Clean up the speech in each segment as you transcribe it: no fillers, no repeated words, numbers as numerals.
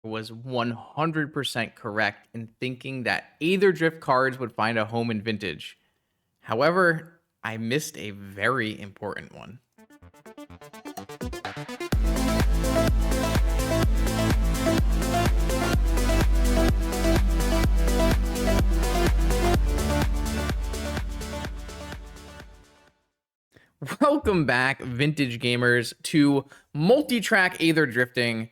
Was 100% correct in thinking that Aetherdrift cards would find a home in Vintage. However, I missed a very important one. Welcome back, Vintage gamers, to multi-track Aether Drifting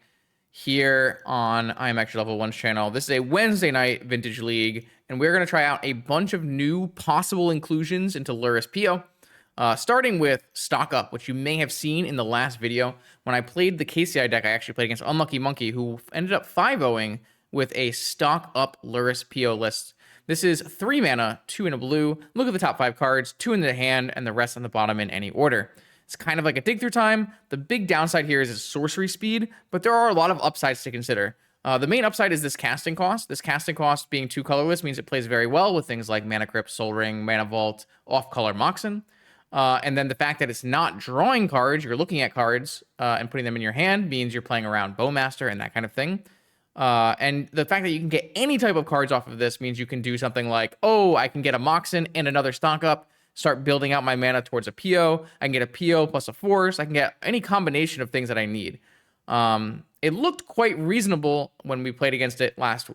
here on I'm Actually Level 1's channel. This is a Wednesday night Vintage League, and we're going to try out a bunch of new possible inclusions into Lurrus PO. Starting with Stock Up, which you may have seen in the last video. When I played the KCI deck, I actually played against Unlucky Monkey, who ended up 5-0ing with a Stock Up Lurrus PO list. This is 3 mana, 2 in a blue. Look at the top 5 cards, 2 in the hand, and the rest on the bottom in any order. It's kind of like a dig through time. The big downside here is its sorcery speed, but there are a lot of upsides to consider. The main upside is this casting cost. This casting cost being 2 colorless means it plays very well with things like Mana Crypt, Soul Ring, Mana Vault, off-color Moxen. And then the fact that it's not drawing cards, you're looking at cards and putting them in your hand means you're playing around Bowmaster and that kind of thing. And the fact that you can get any type of cards off of this means you can do something like, oh, I can get a Moxen and another Stock Up, start building out my mana towards a PO. I can get a PO plus a Force. I can get any combination of things that I need. It looked quite reasonable when we played against it last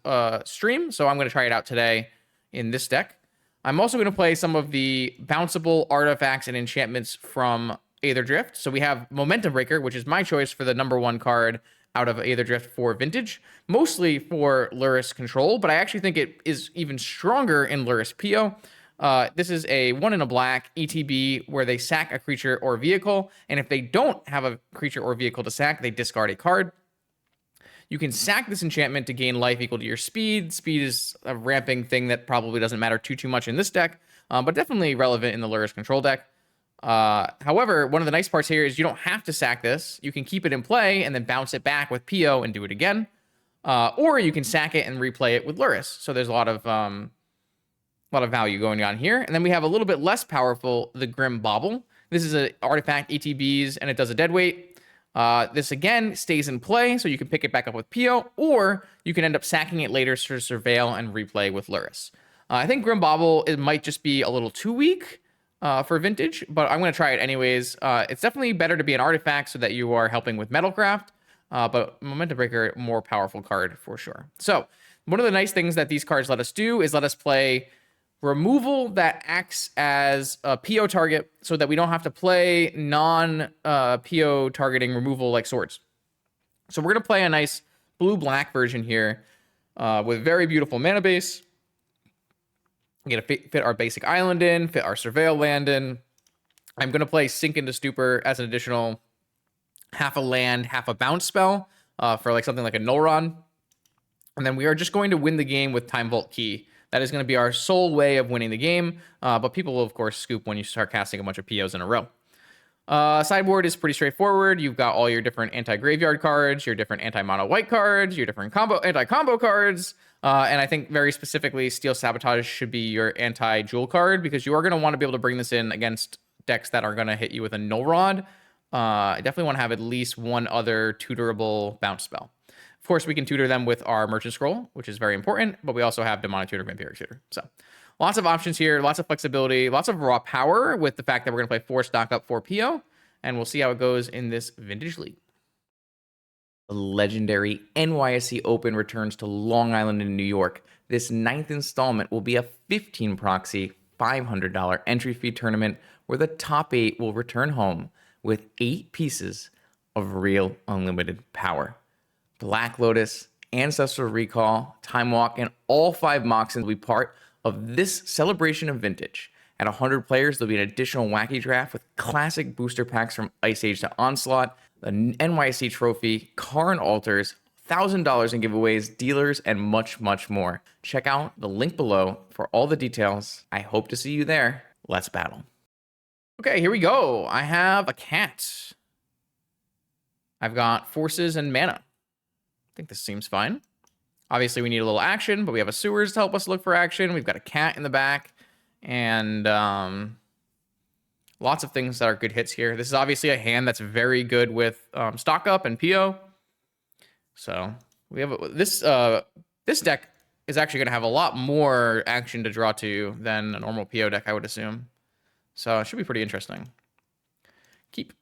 stream, so I'm going to try it out today in this deck. I'm also going to play some of the bounceable artifacts and enchantments from Aetherdrift. So we have Momentum Breaker, which is my choice for the #1 card out of Aetherdrift for Vintage, mostly for Lurrus Control, but I actually think it is even stronger in Lurrus PO. This is a 1 in a black ETB where they sack a creature or vehicle, and if they don't have a creature or vehicle to sack, they discard a card. You can sack this enchantment to gain life equal to your speed. Speed is a ramping thing that probably doesn't matter too much in this deck, but definitely relevant in the Lurrus Control deck. However, one of the nice parts here is you don't have to sack this. You can keep it in play and then bounce it back with PO and do it again. Or you can sack it and replay it with Lurrus. So there's a lot of value going on here. And then we have a little bit less powerful, the Grim Bauble. This is an artifact ETBs and it does a deadweight. This again stays in play, so you can pick it back up with PO, or you can end up sacking it later to surveil and replay with Lurrus. I think Grim Bauble, it might just be a little too weak for Vintage, but I'm going to try it anyways. It's definitely better to be an artifact so that you are helping with Metalcraft, but Momentum Breaker, more powerful card for sure. So one of the nice things that these cards let us do is let us play removal that acts as a PO target so that we don't have to play non-PO targeting removal like swords. So we're going to play a nice blue-black version here with very beautiful mana base. We're going to fit our basic island in, fit our surveil land in. I'm going to play Sink into Stupor as an additional half a land, half a bounce spell for like something like a Null Rod. And then we are just going to win the game with Time Vault Key. That is going to be our sole way of winning the game, but people will, of course, scoop when you start casting a bunch of POs in a row. Sideboard is pretty straightforward. You've got all your different anti-graveyard cards, your different anti-mono white cards, your different anti-combo cards, and I think very specifically Steel Sabotage should be your anti-jewel card, because you are going to want to be able to bring this in against decks that are going to hit you with a Null Rod. I definitely want to have at least one other tutorable bounce spell. Of course, we can tutor them with our Merchant Scroll, which is very important, but we also have Demonic Tutor, Vampiric Tutor. So lots of options here, lots of flexibility, lots of raw power with the fact that we're going to play 4 Stock Up, 4 PO, and we'll see how it goes in this Vintage League. The legendary NYSE Open returns to Long Island in New York. This 9th installment will be a 15 proxy, $500 entry fee tournament where the top 8 will return home with 8 pieces of real unlimited power. Black Lotus, Ancestral Recall, Time Walk, and all 5 Moxens will be part of this celebration of Vintage. At 100 players, there'll be an additional wacky draft with classic booster packs from Ice Age to Onslaught, the NYC Trophy, Karn Altars, $1,000 in giveaways, dealers, and much more. Check out the link below for all the details. I hope to see you there. Let's battle. Okay, here we go. I have a cat. I've got forces and mana. I think this seems fine. Obviously, we need a little action, but we have a sewers to help us look for action. We've got a cat in the back, and lots of things that are good hits here. This is obviously a hand that's very good with Stock Up and PO. So We have this deck is actually going to have a lot more action to draw to than a normal PO deck, I would assume. So it should be pretty interesting. Keep.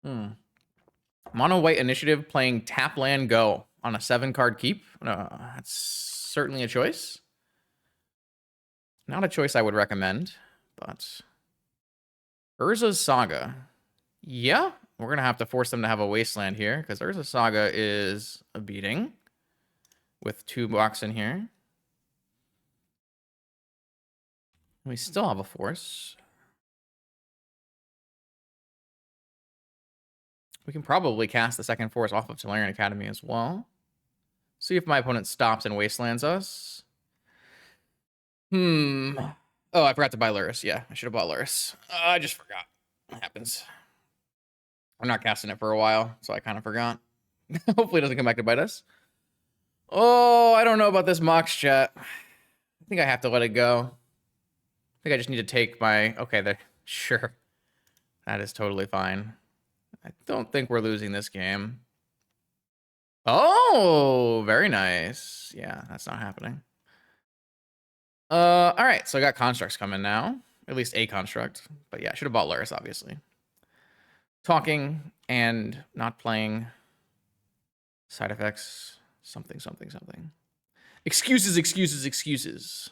Mono white initiative playing tap land go on a 7-card keep. That's certainly a choice. Not a choice I would recommend, but Urza's Saga. Yeah, we're going to have to force them to have a wasteland here because Urza's Saga is a beating with 2 blocks in here. We still have a force. We can probably cast the second force off of Tolarian Academy as well. See if my opponent stops and wastelands us. Oh, I forgot to buy Lurrus. Yeah, I should have bought Lurrus. I just forgot. It happens. I'm not casting it for a while, so I kind of forgot. Hopefully it doesn't come back to bite us. Oh, I don't know about this Mox chat. I think I have to let it go. I think I just need to take my... Okay, there. Sure. That is totally fine. I don't think we're losing this game. Oh, very nice. Yeah, that's not happening. All right, so I got constructs coming now. At least a construct. But yeah, I should have bought Lurrus, obviously. Talking and not playing. Side effects. Something. Excuses.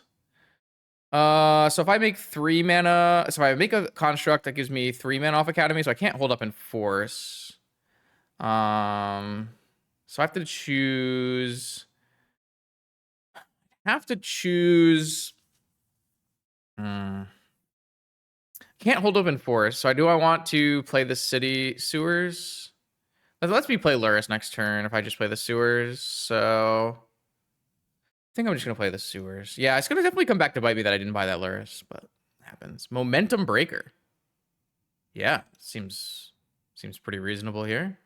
So if I make 3 mana... So if I make a construct that gives me 3 mana off Academy, so I can't hold up in force. So I have to choose... Can't hold up in force. So do I want to play the city sewers? Let's me play Lurrus next turn if I just play the sewers. So I think I'm just gonna play the sewers. Yeah, it's gonna definitely come back to bite me that I didn't buy that Lurrus, but it happens. Momentum breaker. Yeah, seems pretty reasonable here.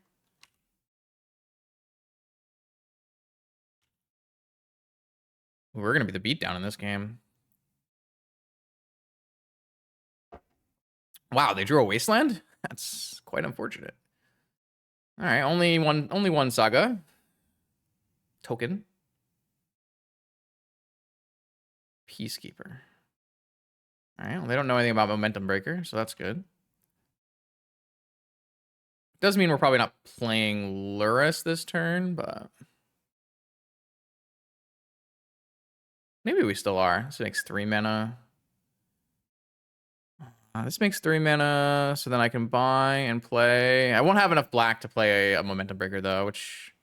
We're gonna be the beatdown in this game. Wow, they drew a wasteland? That's quite unfortunate. All right, only one saga. Token. Peacekeeper. All right, well, they don't know anything about Momentum Breaker, so that's good. Does mean we're probably not playing Lurrus this turn, but... Maybe we still are. This makes 3 mana. This makes 3 mana, so then I can buy and play. I won't have enough black to play a Momentum Breaker, though, which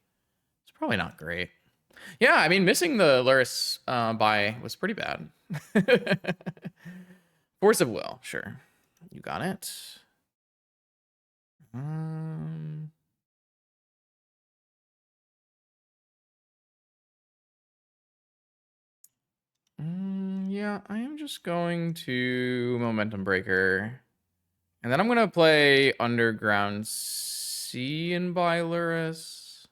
is probably not great. Yeah, I mean, missing the Lurrus buy was pretty bad. Force of Will, sure. You got it. Yeah, I am just going to Momentum Breaker. And then I'm going to play Underground Sea and buy Lurrus.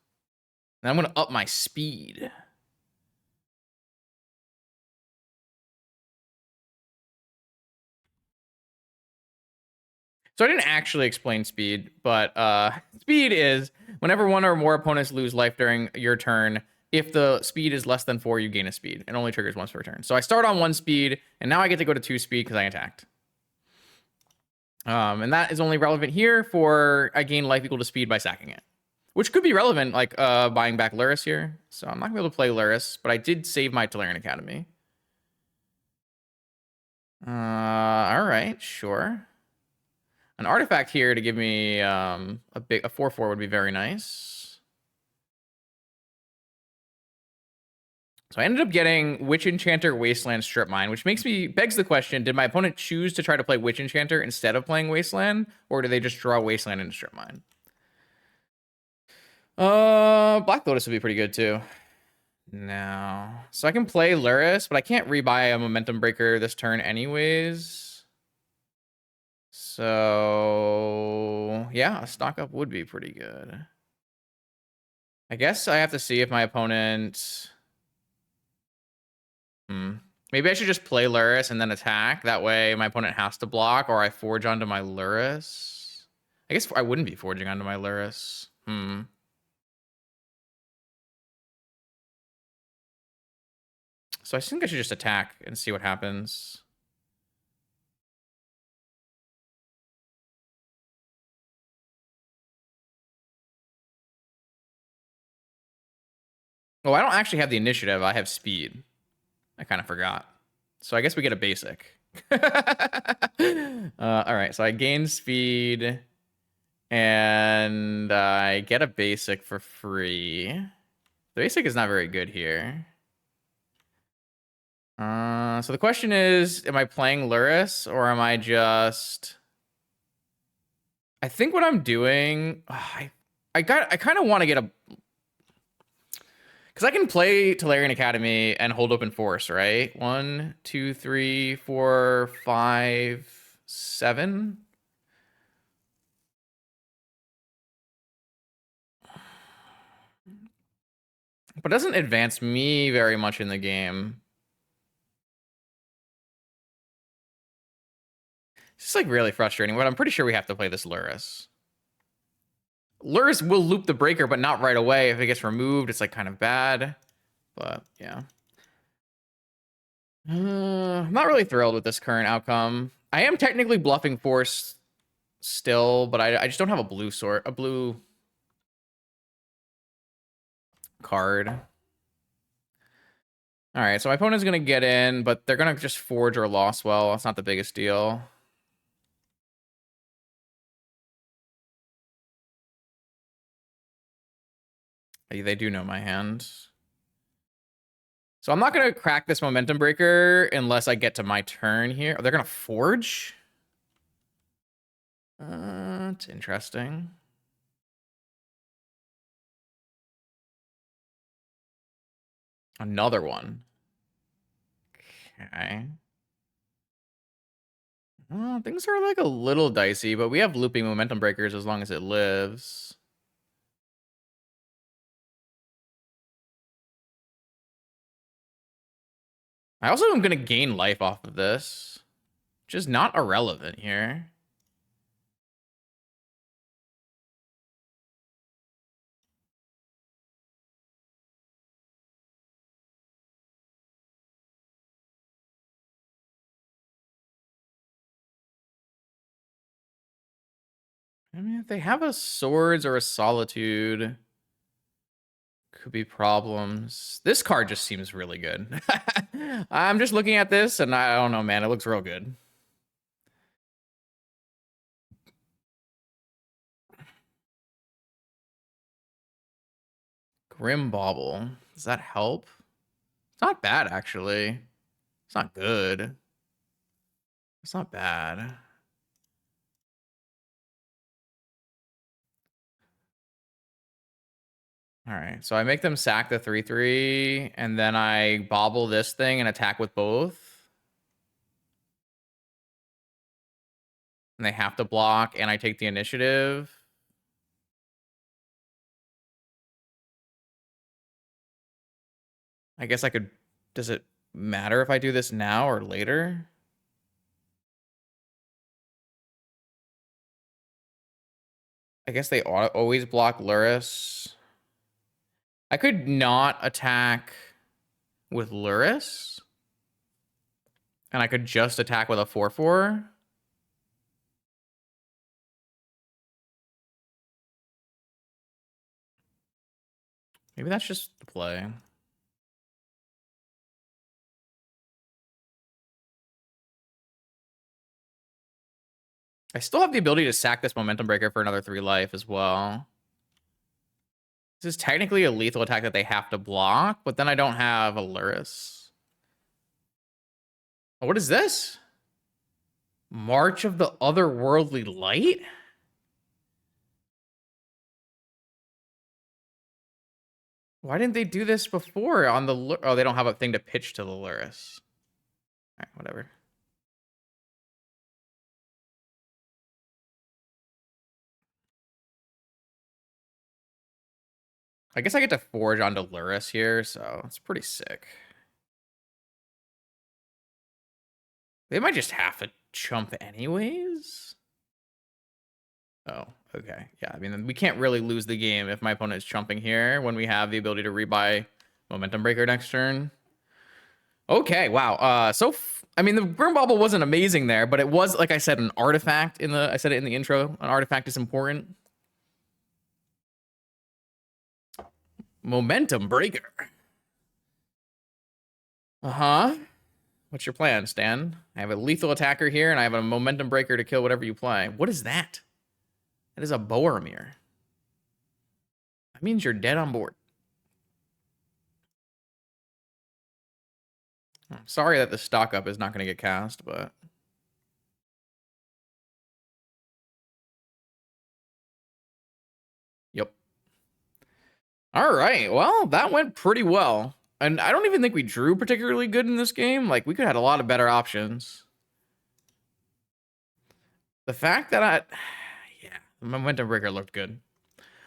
And I'm going to up my speed. So I didn't actually explain speed, but speed is whenever one or more opponents lose life during your turn, if the speed is less than 4, you gain a speed. It only triggers once per turn. So I start on 1 speed, and now I get to go to 2 speed because I attacked. And that is only relevant here for I gain life equal to speed by sacking it. Which could be relevant, like buying back Lurrus here. So I'm not going to be able to play Lurrus, but I did save my Tolarian Academy. All right, sure. An artifact here to give me a 4/4 would be very nice. So I ended up getting Witch Enchanter, Wasteland, Strip Mine, which begs the question, did my opponent choose to try to play Witch Enchanter instead of playing Wasteland, or did they just draw Wasteland into Strip Mine? Black Lotus would be pretty good too. No. So I can play Lurrus, but I can't rebuy a Momentum Breaker this turn anyways. So yeah, a stock up would be pretty good. I guess I have to see if my opponent... Maybe I should just play Lurrus and then attack. That way my opponent has to block, or I forge onto my Lurrus. I guess I wouldn't be forging onto my Lurrus. So I think I should just attack and see what happens. Oh, I don't actually have the initiative. I have speed. I kind of forgot. So I guess we get a basic. All right, so I gain speed and I get a basic for free. The basic is not very good here. So the question is, am I playing Lurrus or am I just... I think what I'm doing... I kind of want to get a... Because I can play Tolarian Academy and hold open force, right? 1, 2, 3, 4, 5, 7. But it doesn't advance me very much in the game. It's just like really frustrating, but I'm pretty sure we have to play this Lurrus. Lurrus will loop the breaker, but not right away. If it gets removed, it's like kind of bad. But yeah. I'm not really thrilled with this current outcome. I am technically bluffing force still, but I just don't have a blue card. All right, so my opponent's going to get in, but they're going to just forge or loss well. That's not the biggest deal. They do know my hand. So I'm not going to crack this momentum breaker unless I get to my turn here. Oh, they're going to forge? It's interesting. Another one. Okay. Well, things are like a little dicey, but we have looping momentum breakers as long as it lives. I also am going to gain life off of this, which is not irrelevant here. I mean, if they have a swords or a solitude, could be problems. This card just seems really good. I'm just looking at this, and I don't know, man. It looks real good. Grim Bauble. Does that help? It's not bad, actually. It's not good. It's not bad. All right, so I make them sack the 3/3, and then I bobble this thing and attack with both. And they have to block, and I take the initiative. I guess I could... Does it matter if I do this now or later? I guess they always block Lurrus. I could not attack with Lurrus. And I could just attack with a 4/4. Maybe that's just the play. I still have the ability to sack this momentum breaker for another 3 life as well. This is technically a lethal attack that they have to block, but then I don't have a Lurrus. Oh, what is this? March of the Otherworldly Light? Why didn't they do this before on the... Oh, they don't have a thing to pitch to the Lurrus. All right, whatever. I guess I get to forge onto Lurrus here, so it's pretty sick. They might just have to chump anyways. Oh, Okay, yeah, I mean, we can't really lose the game if my opponent is chumping here when we have the ability to rebuy Momentum Breaker next turn. Okay, wow. I mean, the Grim Bauble wasn't amazing there, but it was, like I said, an artifact I said it in the intro. An artifact is important. Momentum Breaker. Uh-huh. What's your plan, Stan? I have a lethal attacker here, and I have a Momentum Breaker to kill whatever you play. What is that? That is a Boromir. That means you're dead on board. I'm sorry that the stock up is not going to get cast, but... Yep. All right. Well, that went pretty well. And I don't even think we drew particularly good in this game. Like, we could have had a lot of better options. The fact that yeah, the Momentum Breaker looked good.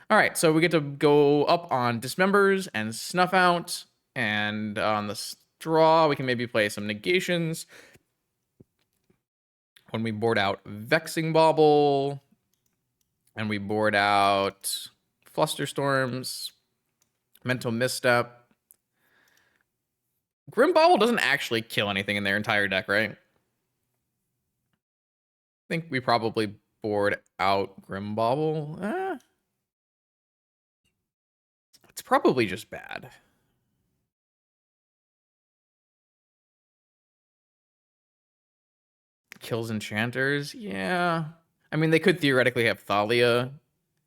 All right, so we get to go up on Dismembers and Snuff Out. And on the Straw, we can maybe play some Negations. When we board out Vexing Bauble. And we board out Flusterstorms. Mental Misstep. Grim Bauble doesn't actually kill anything in their entire deck, right? I think we probably board out Grim Bauble. It's probably just bad. Kills enchanters, yeah. I mean, they could theoretically have Thalia.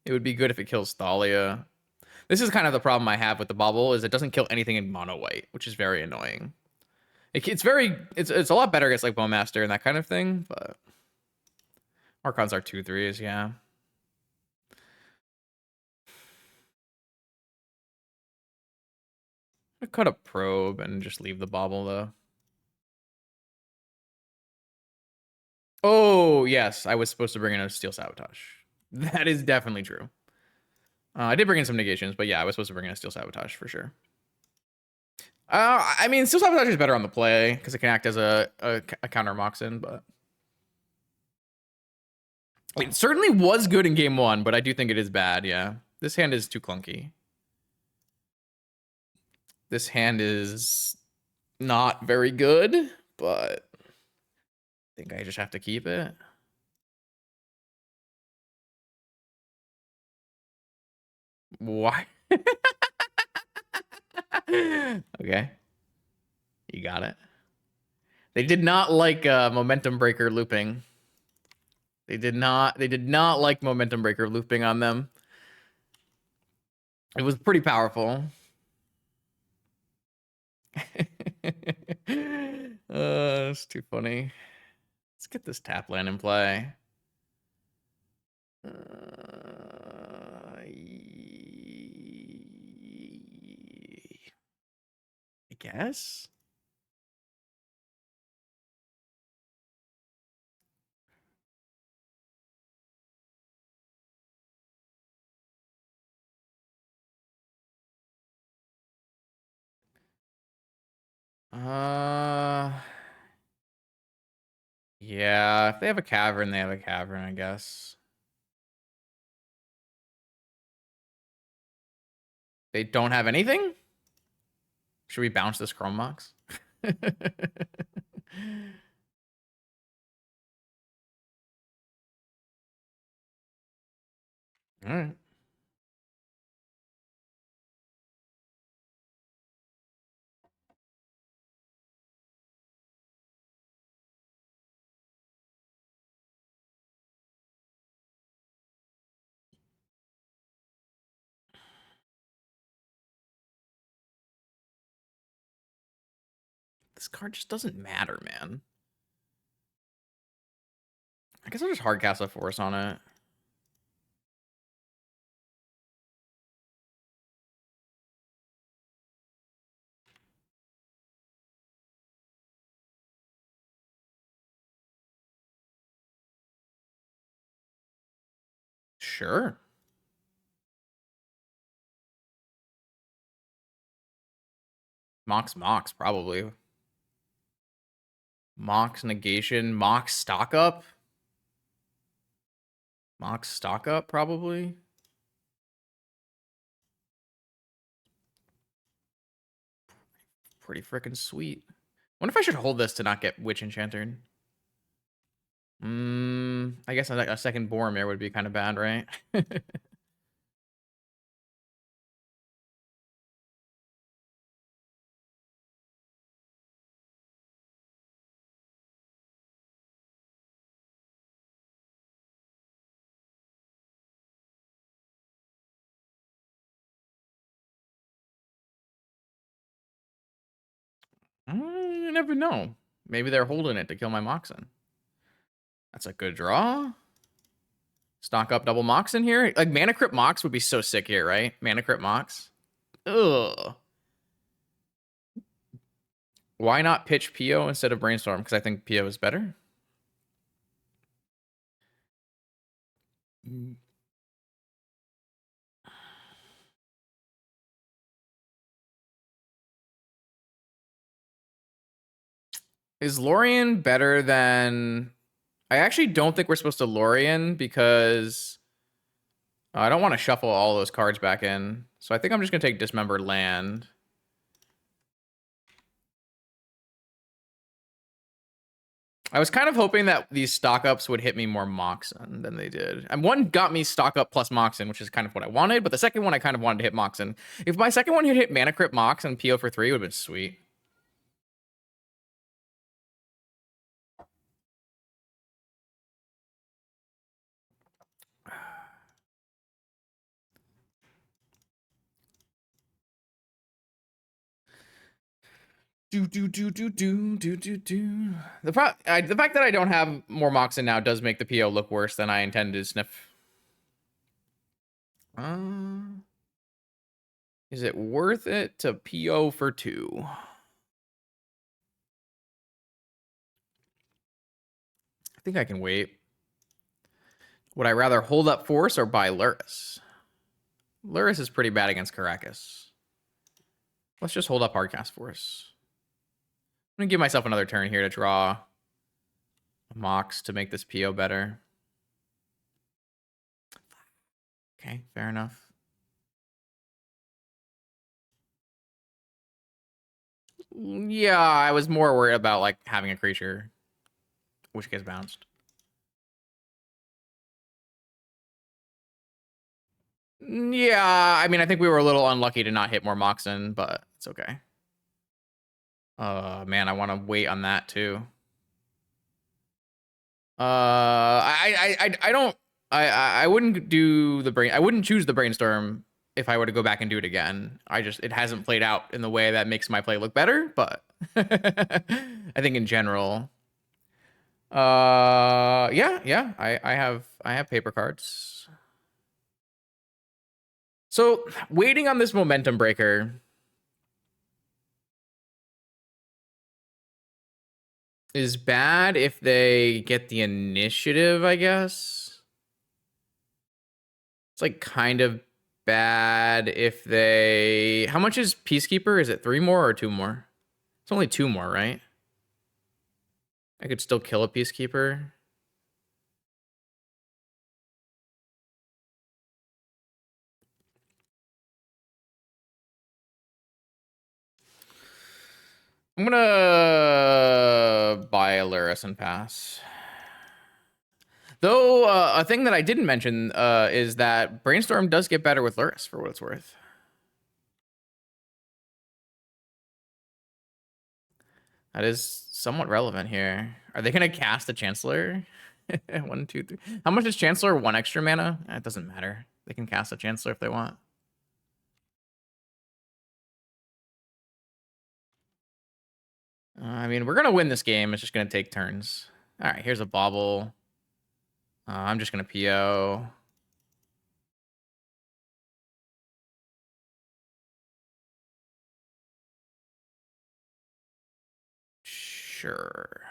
It would be good if it kills Thalia. This is kind of the problem I have with the bubble, is it doesn't kill anything in mono white, which is very annoying. It's a lot better against like Bowmaster and that kind of thing, but Archons are 2/3s, yeah. I cut a probe and just leave the bobble though. Oh, yes, I was supposed to bring in a Steel Sabotage. That is definitely true. I did bring in some negations, but yeah, I was supposed to bring in a Steel Sabotage for sure. I mean, Steel Sabotage is better on the play because it can act as a counter Moxen, but it certainly was good in game one, but I do think it is bad, yeah. This hand is too clunky. This hand is not very good, but I think I just have to keep it. Why? Okay. You got it. They did not like Momentum Breaker looping. They did not like Momentum Breaker looping on them. It was pretty powerful. It's too funny. Let's get this tap land in play. I guess. Yeah, if they have a cavern, they have a cavern, I guess. They don't have anything? Should we bounce this Chrome Mox? All right. This card just doesn't matter, man. I guess I'll just hardcast a force on it. Sure. Mox, probably. Mox negation, Mox stock up. Mox stock up, probably. Pretty freaking sweet. Wonder if I should hold this to not get Witch Enchanted. I guess a second Boromir would be kind of bad, right? You never know. Maybe they're holding it to kill my Moxen. That's a good draw. Stock up double Mox in here. Like, Mana Crypt Mox would be so sick here, right? Mana Crypt Mox. Ugh. Why not pitch Pio instead of Brainstorm? Because I think Pio is better. Is Lorien better than... I actually don't think we're supposed to Lorien because I don't want to shuffle all those cards back in. So I think I'm just going to take Dismembered Land. I was kind of hoping that these stock ups would hit me more Moxen than they did. And one got me stock up plus Moxen, which is kind of what I wanted. But the second one, I kind of wanted to hit Moxen. If my second one had hit Mana Crypt Mox and PO for 3, it would have been sweet. The fact that I don't have more Moxen now does make the PO look worse than I intended to sniff. Is it worth it to PO for 2? I think I can wait. Would I rather hold up Force or buy Lurrus? Lurrus is pretty bad against Caracas. Let's just hold up Hardcast Force. I'm going to give myself another turn here to draw a Mox to make this PO better. Okay, fair enough. Yeah, I was more worried about like having a creature which gets bounced. Yeah, I mean, I think we were a little unlucky to not hit more Moxen, but it's okay. Man, I want to wait on that too. I wouldn't do the brain. I wouldn't choose the brainstorm if I were to go back and do it again. It hasn't played out in the way that makes my play look better, but I think in general, yeah, I have paper cards. So waiting on this momentum breaker is bad if they get the initiative, I guess. It's like kind of bad if they... How much is Peacekeeper? Is it 3 more or 2 more? It's only 2 more, right? I could still kill a Peacekeeper. I'm gonna buy a Lurrus and pass. Though, a thing that I didn't mention is that Brainstorm does get better with Lurrus, for what it's worth. That is somewhat relevant here. Are they going to cast a Chancellor? 1, 2, 3. How much is Chancellor? 1 extra mana? It doesn't matter. They can cast a Chancellor if they want. I mean, we're going to win this game. It's just going to take turns. All right, here's a Bauble. I'm just going to PO. Sure.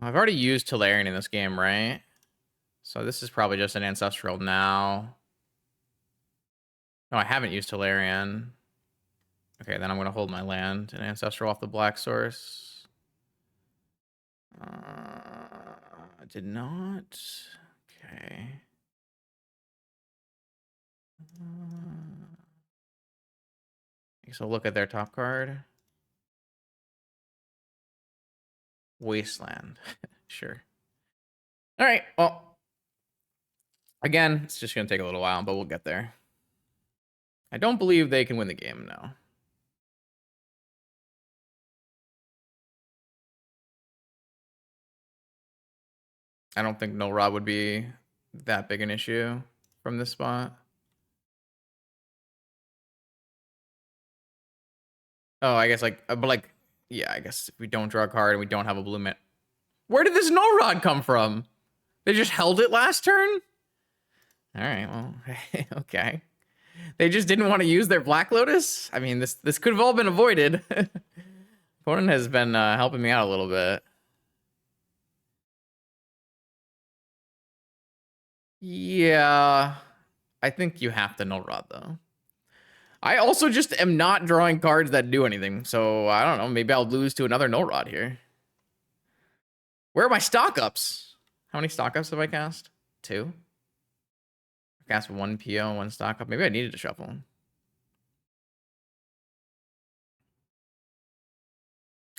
I've already used Tolarian in this game, right? So this is probably just an Ancestral now. No, I haven't used Tolarian. Okay, then I'm gonna hold my land and Ancestral off the black source. I did not. Okay. I guess I'll look at their top card. Wasteland. Sure. All right. Well, again, it's just going to take a little while, but we'll get there. I don't believe they can win the game, no. I don't think no Rod would be that big an issue from this spot. Oh, I guess but like, yeah, I guess if we don't draw a card and we don't have a blue man. Where did this no Rod come from? They just held it last turn? All right, well, okay. They just didn't want to use their Black Lotus? I mean, this could have all been avoided. Opponent has been helping me out a little bit. Yeah, I think you have to no Rod, though. I also just am not drawing cards that do anything, so I don't know. Maybe I'll lose to another no Rod here. Where are my stock ups? How many stock ups have I cast? 2? I cast 1 PO, 1 stock up. Maybe I needed to shuffle.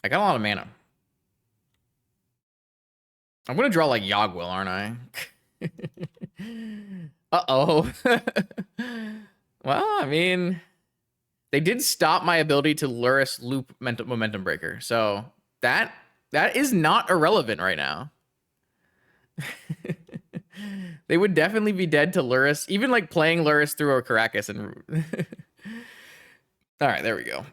I got a lot of mana. I'm gonna draw like Yogwill, aren't I? Uh-oh. Well, I mean, they did stop my ability to Lurrus loop momentum breaker, so that is not irrelevant right now. They would definitely be dead to Lurrus, even like playing Lurrus through a Caracas and. All right, there we go.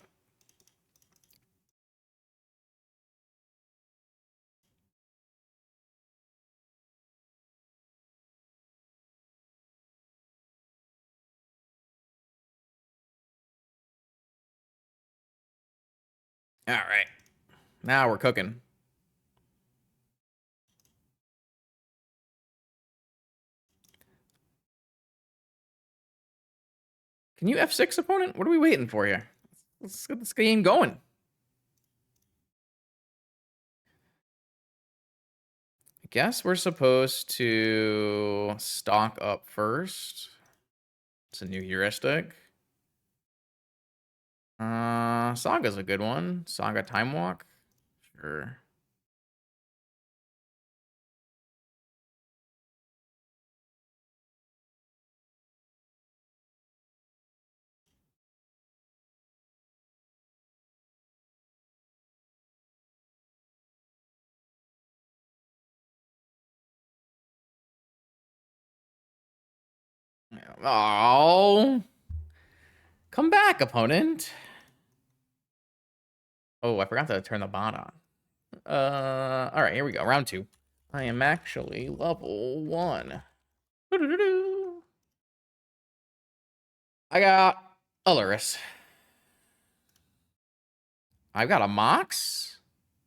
All right, now we're cooking. Can you F6 opponent? What are we waiting for here? Let's get this game going. I guess we're supposed to stock up first. It's a new heuristic. Saga's a good one. Saga Time Walk. Sure. Oh. Come back, opponent. Oh, I forgot to turn the bot on. All right, here we go. Round 2. I am actually level 1. I got a Lurrus. I've got a Mox.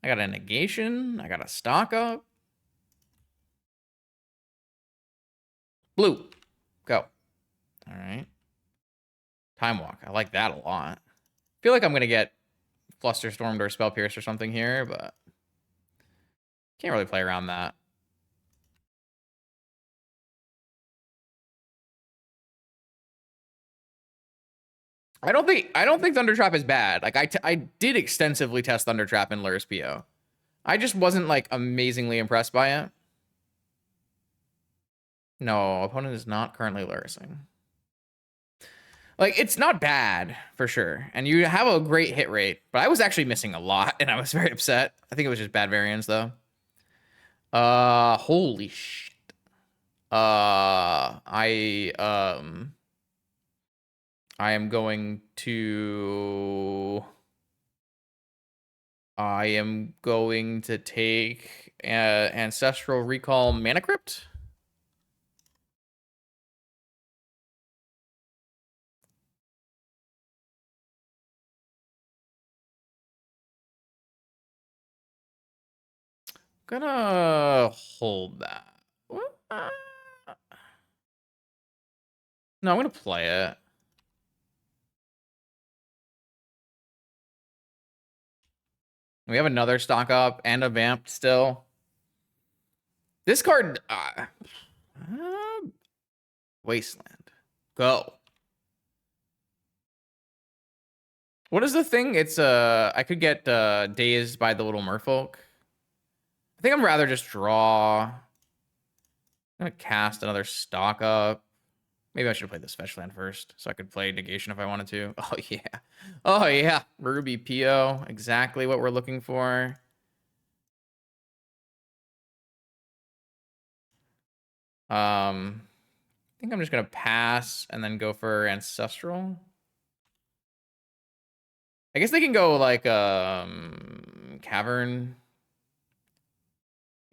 I got a Negation. I got a Stock Up. Blue. Go. All right. Time Walk. I like that a lot. Feel like I'm going to get Flusterstormed or Spell Pierce or something here, but can't really play around that. I don't think Thundertrap is bad. Like I did extensively test Thundertrap in Lurrus PO. I just wasn't like amazingly impressed by it. No, opponent is not currently Lurrusing. Like, it's not bad, for sure. And you have a great hit rate. But I was actually missing a lot, and I was very upset. I think it was just bad variance, though. Holy shit. I am going to... I am going to take Ancestral Recall Mana Crypt. Gonna hold that. No, I'm gonna play it. We have another stock up and a vamp still. This card, Wasteland. Go. What is the thing? It's I could get dazed by the little merfolk. I think I'm rather just draw. I'm gonna cast another stock up. Maybe I should play the fetch land first, so I could play negation if I wanted to. Oh yeah, oh yeah, Ruby PO, exactly what we're looking for. I think I'm just gonna pass and then go for ancestral. I guess they can go like cavern.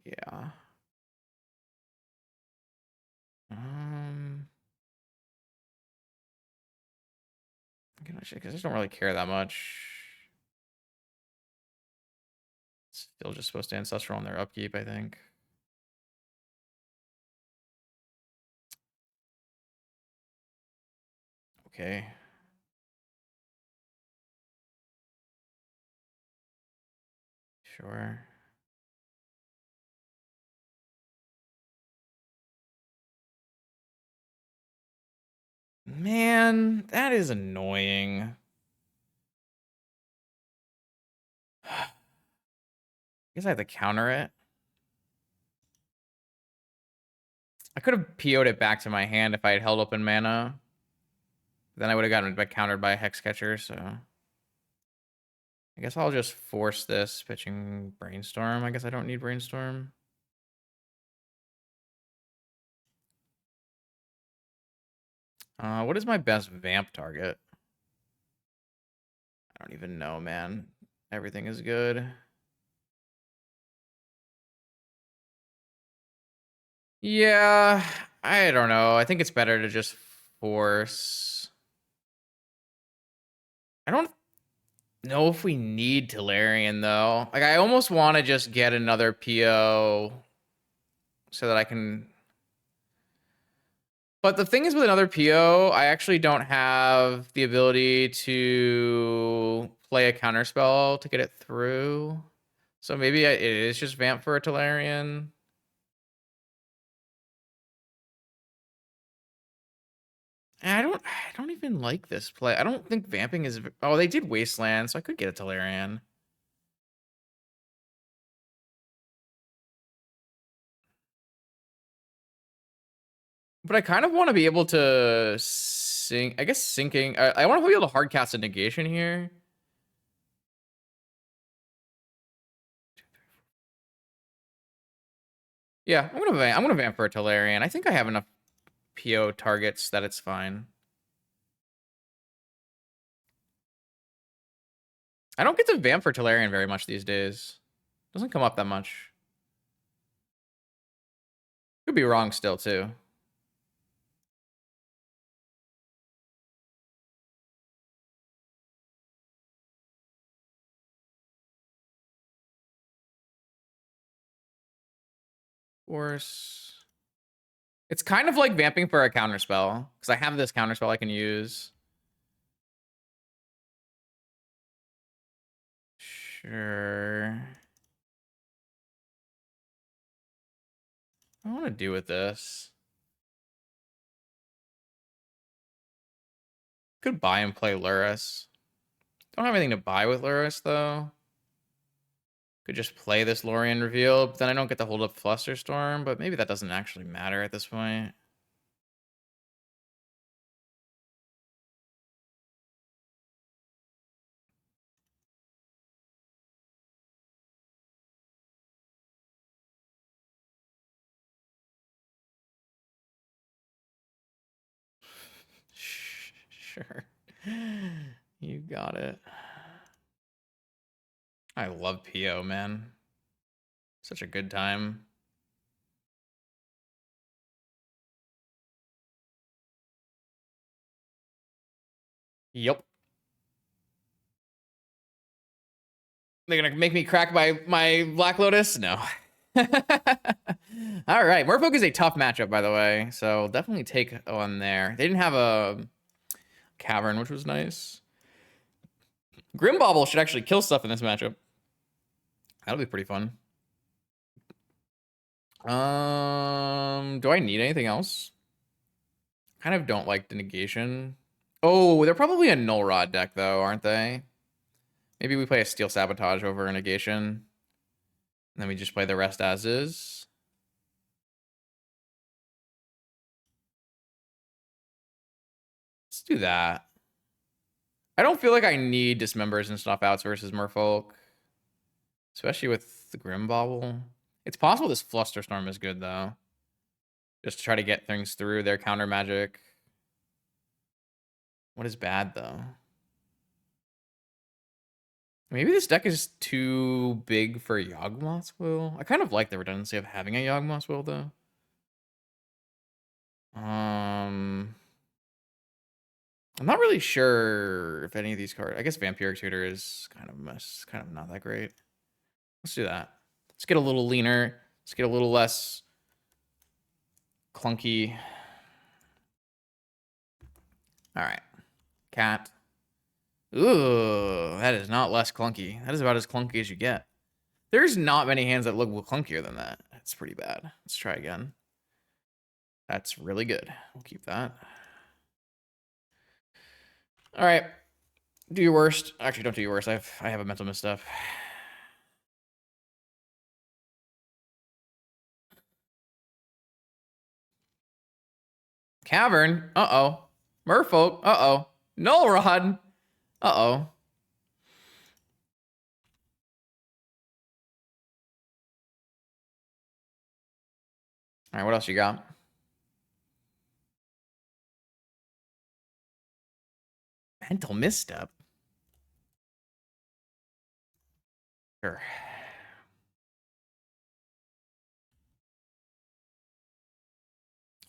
Yeah. Because I just don't really care that much. Still just supposed to ancestral on their upkeep, I think. Okay. Sure. Man, that is annoying. I guess I have to counter it. I could have PO'd it back to my hand if I had held open mana. Then I would have gotten countered by a Hex Catcher, so... I guess I'll just force this, pitching Brainstorm. I guess I don't need Brainstorm. What is my best Vamp target? I don't even know, man. Everything is good. Yeah, I don't know. I think it's better to just force. I don't know if we need Tolarian, though. Like, I almost want to just get another PO so that I can... But the thing is, with another PO, I actually don't have the ability to play a counterspell to get it through. So maybe it is just Vamp for a Tolarian. I don't even like this play. I don't think vamping is... Oh, they did Wasteland, so I could get a Tolarian. But I kind of want to be able to sink. I guess sinking. I want to be able to hardcast a negation here. Yeah, I'm gonna vamp for a Tolarian. I think I have enough PO targets that it's fine. I don't get to vamp for Tolarian very much these days. Doesn't come up that much. Could be wrong still too. Force. It's kind of like vamping for a counterspell because I have this counterspell I can use. Sure. What do I want to do with this? Could buy and play Lurrus. Don't have anything to buy with Lurrus though. Could just play this Lorien reveal, but then I don't get to hold up Flusterstorm, but maybe that doesn't actually matter at this point. Sure. You got it. I love PO, man. Such a good time. Yep. They're gonna make me crack my Black Lotus? No. All right. Merfolk is a tough matchup, by the way. So definitely take on there. They didn't have a cavern, which was nice. Grimbauble should actually kill stuff in this matchup. That'll be pretty fun. Do I need anything else? Kind of don't like the negation. Oh, they're probably a null rod deck though, aren't they? Maybe we play a steel sabotage over a negation. And then we just play the rest as is. Let's do that. I don't feel like I need dismembers and stuff outs versus Merfolk. Especially with the Grim Bobble. It's possible this Flusterstorm is good though. Just to try to get things through their counter magic. What is bad though? Maybe this deck is too big for Yawgmoth's Will. I kind of like the redundancy of having a Yawgmoth's Will though. I'm not really sure if any of these cards. I guess Vampiric Tutor is kind of not that great. Let's do that. Let's get a little leaner. Let's get a little less clunky. All right. Cat. Ooh, that is not less clunky. That is about as clunky as you get. There's not many hands that look clunkier than that. That's pretty bad. Let's try again. That's really good. We'll keep that. All right. Do your worst. Actually, don't do your worst. I have a mental misstep. Cavern. Uh-oh. Merfolk. Uh-oh. Null Rod. Uh-oh. All right, what else you got? Mental misstep. Sure.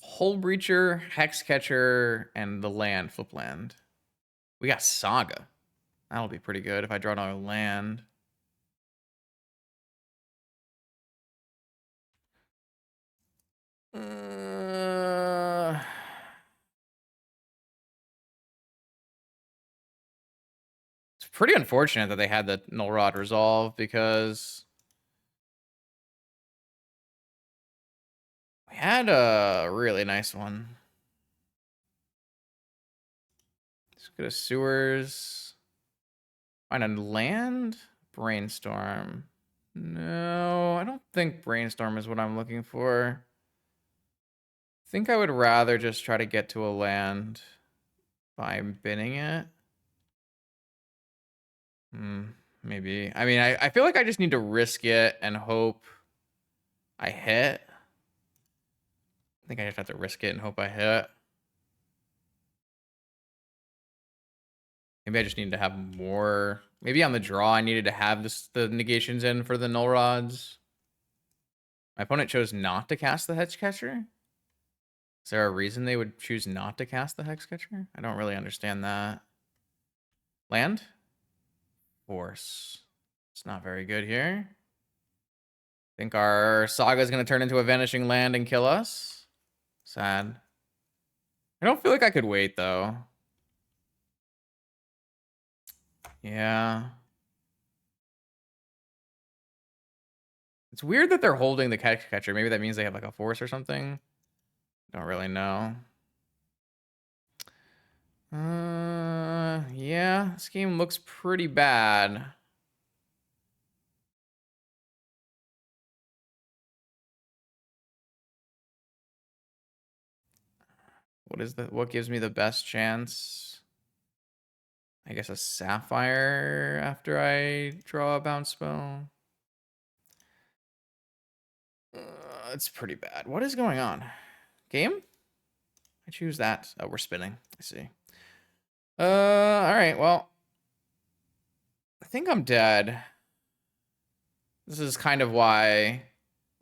Hole Breacher, Hex Catcher, and the land, flip land. We got Saga. That'll be pretty good if I draw another land. It's pretty unfortunate that they had the Null Rod resolve because we had a really nice one. Let's go to sewers. Find a land? Brainstorm. No, I don't think Brainstorm is what I'm looking for. I think I would rather just try to get to a land by binning it. Maybe. I mean, I feel like I just need to risk it and hope I hit. I think I just have to risk it and hope I hit. Maybe I just need to have more. Maybe on the draw, I needed to have the negations in for the null rods. My opponent chose not to cast the Hex Catcher. Is there a reason they would choose not to cast the Hex Catcher? I don't really understand that. Land? Force. It's not very good here. I think our Saga is going to turn into a Vanishing Land and kill us. Sad. I don't feel like I could wait, though. Yeah. It's weird that they're holding the Hex Catcher. Maybe that means they have like a force or something. Don't really know. Yeah, this game looks pretty bad. What gives me the best chance? I guess a Sapphire after I draw a bounce spell. It's pretty bad. What is going on? Game? I choose that. Oh, we're spinning. I see. All right. Well, I think I'm dead. This is kind of why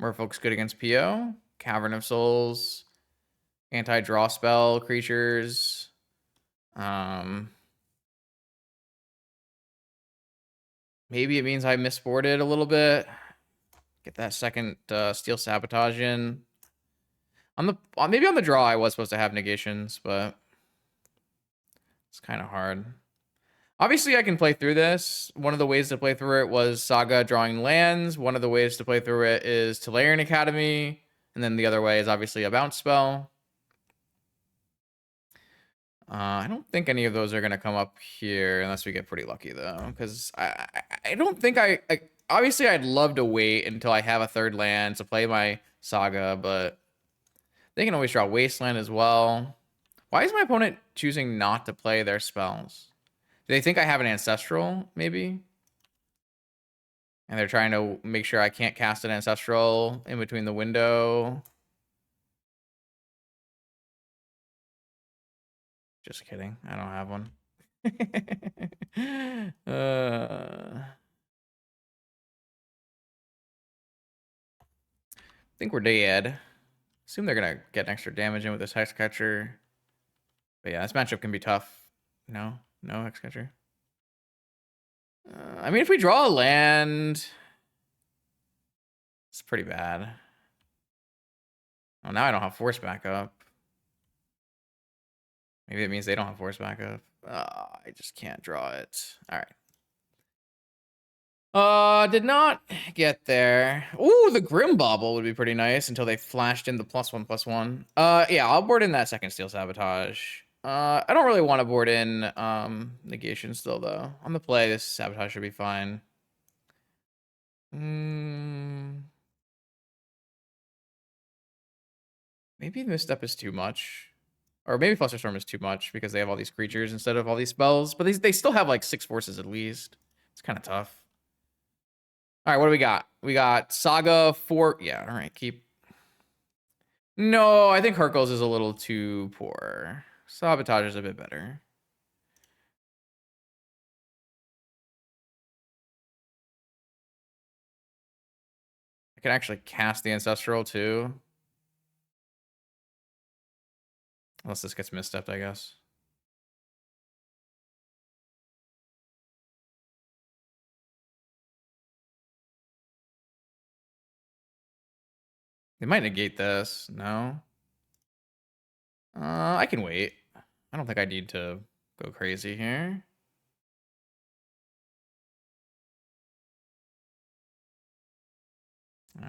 Merfolk's good against PO. Cavern of Souls, anti-draw spell creatures. Maybe it means I misboarded a little bit. Get that second steel sabotage in. Maybe on the draw I was supposed to have negations, but it's kind of hard. Obviously, I can play through this. One of the ways to play through it was Saga drawing lands. One of the ways to play through it is Tolarian Academy. And then the other way is obviously a bounce spell. I don't think any of those are going to come up here unless we get pretty lucky, though. Because I don't think obviously, I'd love to wait until I have a third land to play my Saga, but they can always draw Wasteland as well. Why is my opponent choosing not to play their spells? Do they think I have an Ancestral, maybe? And they're trying to make sure I can't cast an Ancestral in between the window. Just kidding. I don't have one. I think we're dead. Assume they're going to get extra damage in with this Hexcatcher. But yeah, this matchup can be tough. No Hexcatcher. I mean, if we draw a land, it's pretty bad. Oh, now I don't have force backup. Maybe it means they don't have force backup. I just can't draw it. All right. Did not get there. Ooh, the Grim Bauble would be pretty nice until they flashed in the +1/+1. Yeah, I'll board in that second Steel Sabotage. I don't really want to board in negation still though. On the play, this sabotage should be fine. Maybe Misstep is too much. Or maybe Fluster Storm is too much because they have all these creatures instead of all these spells. But they still have like 6 forces at least. It's kind of tough. All right, what do we got? We got Saga 4. Yeah, all right, keep. No, I think Hercules is a little too poor. Sabotage is a bit better. I can actually cast the Ancestral too. Unless this gets misstepped, I guess. They might negate this. No. I can wait. I don't think I need to go crazy here.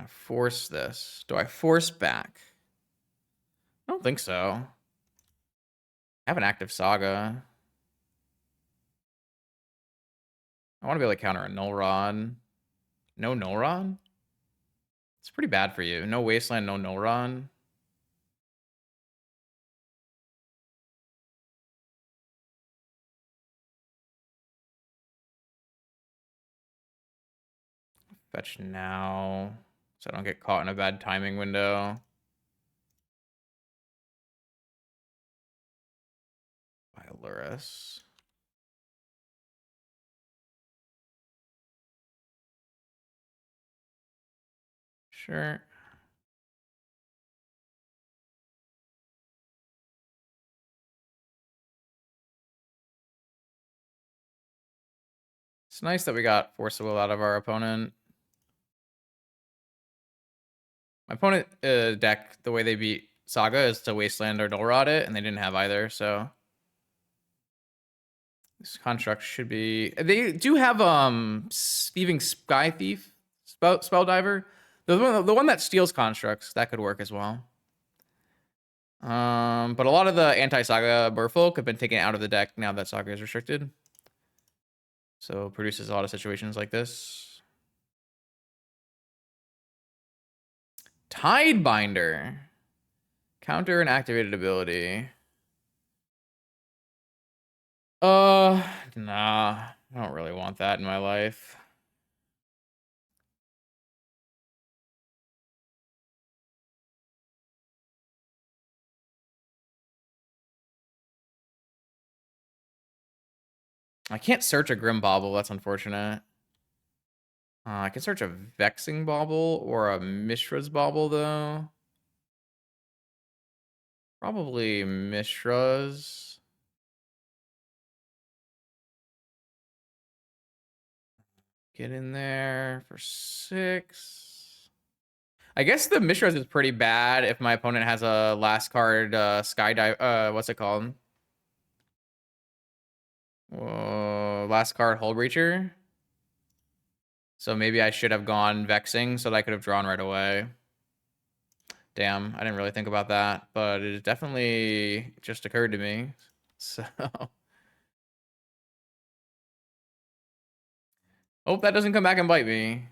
Force this. Do I force back? I don't think so. I have an active Saga. I want to be able to counter a Null Rod. No Null Rod? It's pretty bad for you. No Wasteland, no Null Rod. Fetch now, so I don't get caught in a bad timing window. By Lurrus. Sure. It's nice that we got Force of Will out of our opponent. My opponent deck, the way they beat Saga is to Wasteland or Null Rod it, and they didn't have either, so this construct should be. They do have Thieving Sky Thief, Spell Diver. The one that steals constructs, that could work as well. But a lot of the anti-Saga Merfolk have been taken out of the deck now that Saga is restricted. So it produces a lot of situations like this. Tidebinder. Counter an activated ability. Nah. I don't really want that in my life. I can't search a Grim Bauble. That's unfortunate. I can search a Vexing Bauble or a Mishra's Bauble, though. Probably Mishra's. Get in there for 6. I guess the Mishra's is pretty bad if my opponent has a last card Skydive. What's it called? Whoa, last card, Hull Breacher. So maybe I should have gone Vexing so that I could have drawn right away. Damn, I didn't really think about that, but it definitely just occurred to me. So, hope that doesn't come back and bite me.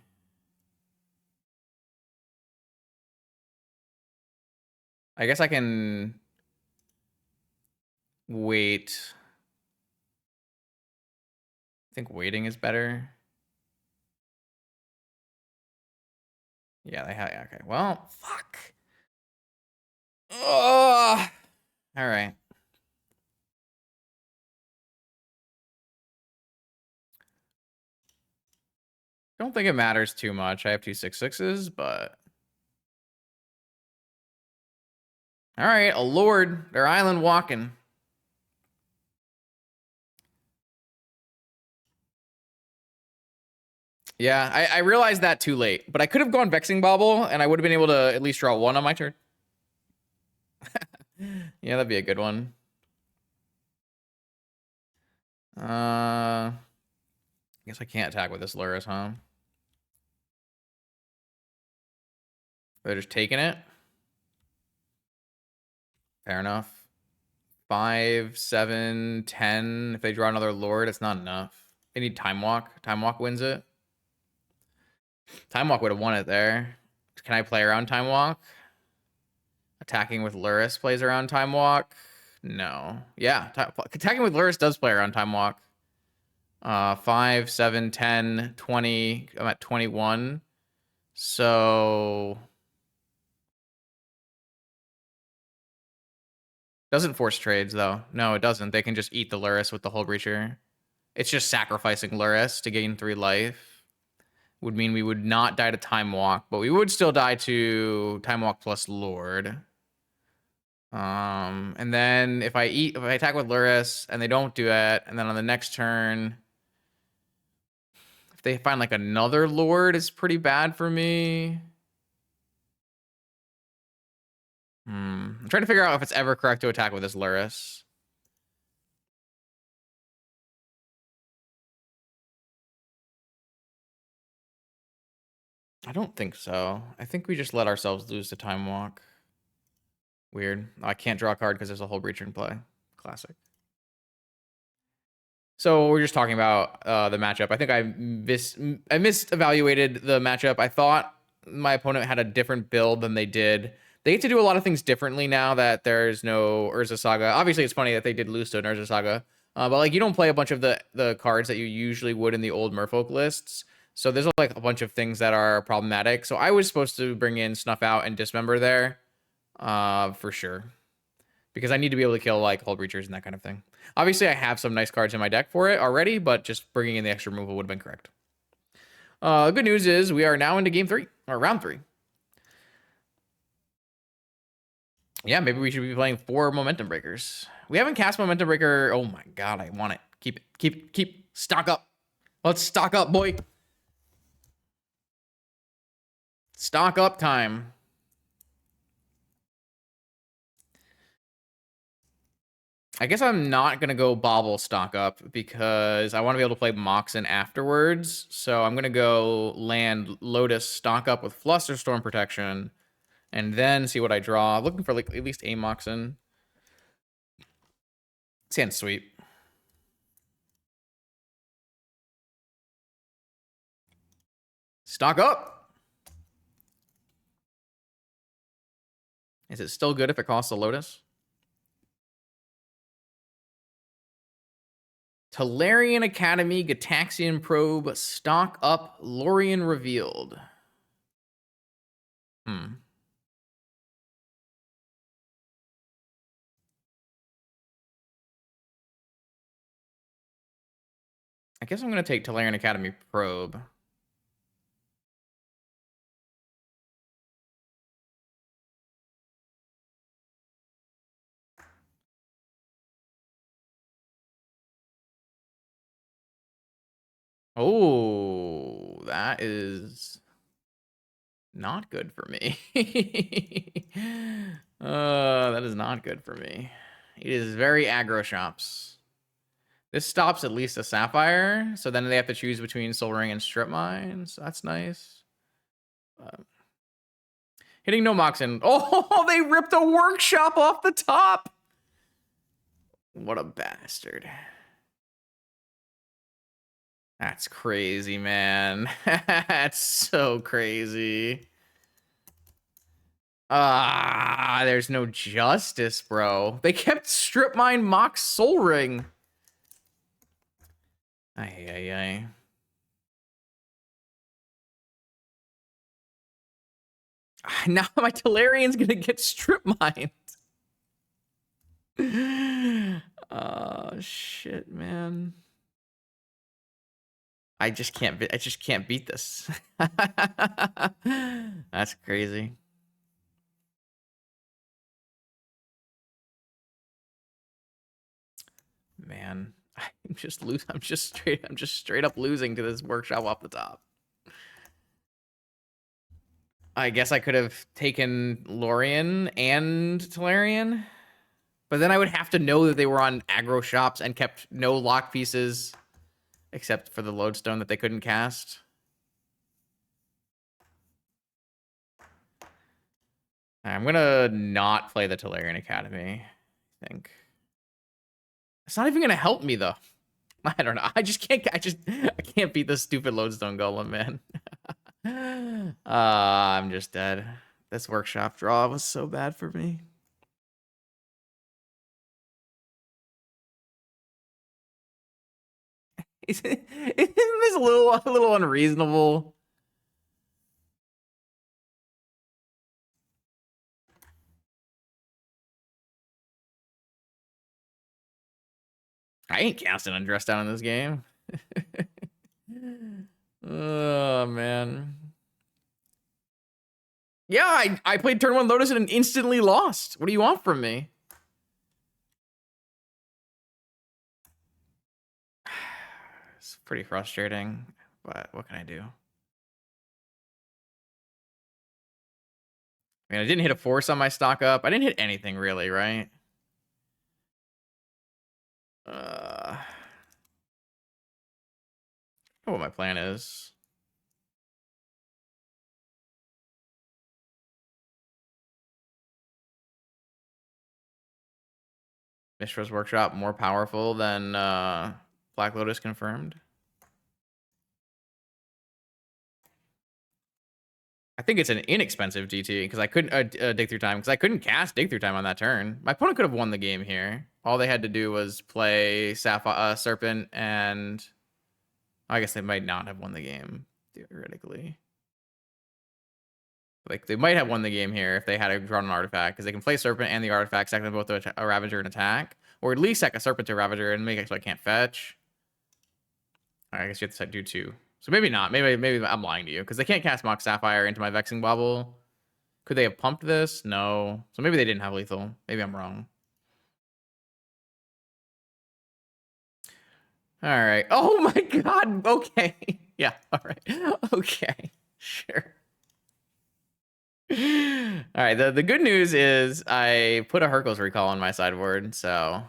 I guess I can wait. I think waiting is better. Yeah, they have. Okay, well, fuck. Oh, all right. Don't think it matters too much. I have 2/6/6s, but all right, a lord. They're island walking. Yeah, I realized that too late, but I could have gone Vexing Bauble, and I would have been able to at least draw one on my turn. Yeah, that'd be a good one. I guess I can't attack with this Lurrus, huh? They're just taking it. Fair enough. 5, 7, 10. If they draw another Lord, it's not enough. They need Time Walk. Time Walk wins it. Time Walk would have won it there. Can I play around Time Walk? Attacking with Lurrus plays around Time Walk. No. Yeah, attacking with Lurrus does play around Time Walk. 5, 7, 10, 20. I'm at 21. So doesn't force trades though. No, it doesn't. They can just eat the Lurrus with the Hull Breacher. It's just sacrificing Lurrus to gain 3 life. Would mean we would not die to Time Walk, but we would still die to Time Walk plus Lord. And then if I attack with Lurrus and they don't do it, and then on the next turn, if they find like another Lord, it's pretty bad for me. I'm trying to figure out if it's ever correct to attack with this Lurrus. I don't think so. I think we just let ourselves lose to Time Walk. Weird. I can't draw a card because there's a Hull Breacher in play. Classic. So we're just talking about the matchup. I think I misevaluated the matchup. I thought my opponent had a different build than they did. They get to do a lot of things differently now that there's no Urza Saga. Obviously, it's funny that they did lose to an Urza Saga. But like you don't play a bunch of the cards that you usually would in the old Merfolk lists. So there's like a bunch of things that are problematic. So I was supposed to bring in Snuff Out and Dismember there for sure. Because I need to be able to kill like Hull Breachers and that kind of thing. Obviously, I have some nice cards in my deck for it already, but just bringing in the extra removal would have been correct. Good news is we are now into game 3, or round 3. Yeah, maybe we should be playing 4 Momentum Breakers. We haven't cast Momentum Breaker. Oh my god, I want it. Keep it. Keep. Stock up. Let's stock up, boy. Stock up time. I guess I'm not going to go Bobble stock up because I want to be able to play Moxen afterwards. So I'm going to go land Lotus stock up with Flusterstorm protection and then see what I draw. Looking for like at least a Moxen. Sand sweep. Stock up. Is it still good if it costs a Lotus? Tolarian Academy, Gataxian Probe, stock up, Lorien revealed. I guess I'm going to take Tolarian Academy Probe. Oh, that is not good for me. That is not good for me. It is very Aggro Shops. This stops at least a sapphire, so then they have to choose between soul ring and strip mine. So that's nice. Hitting no moxin. Oh, they ripped a workshop off the top. What a bastard. That's crazy, man. That's so crazy. There's no justice, bro. They kept strip mine mox soul ring. Ay. Now my Talarian's gonna get strip mined. Oh shit, man. I just can't beat this. That's crazy. Man, I'm just straight up losing to this workshop off the top. I guess I could have taken Lorien and Talarian, but then I would have to know that they were on aggro shops and kept no lock pieces except for the lodestone that they couldn't cast. I'm gonna not play the Talarian Academy, I think. It's not even gonna help me though. I don't know. I can't beat this stupid lodestone golem, man. I'm just dead. This workshop draw was so bad for me. Isn't this a little unreasonable? I ain't casting Undress down in this game. Oh man. Yeah, I played turn 1 Lotus and instantly lost. What do you want from me? It's pretty frustrating, but what can I do? I mean, I didn't hit a force on my stock up. I didn't hit anything really, right? I don't know what my plan is. Mishra's Workshop more powerful than Black Lotus confirmed. I think it's an inexpensive DT because I couldn't dig through time because I couldn't cast dig through time on that turn. My opponent could have won the game here. All they had to do was play Serpent, and I guess they might not have won the game theoretically. Like they might have won the game here if they had drawn an artifact because they can play Serpent and the artifact, sack them both to a Ravager and attack, or at least sack a Serpent to Ravager and make it so I can't fetch. All right, I guess you have to do 2. So maybe not. Maybe I'm lying to you because they can't cast Mox Sapphire into my Vexing Bubble. Could they have pumped this? No. So maybe they didn't have lethal. Maybe I'm wrong. All right. Oh my god. Okay. Yeah. All right. Okay. Sure. All right. The good news is I put a Hercules recall on my sideboard, so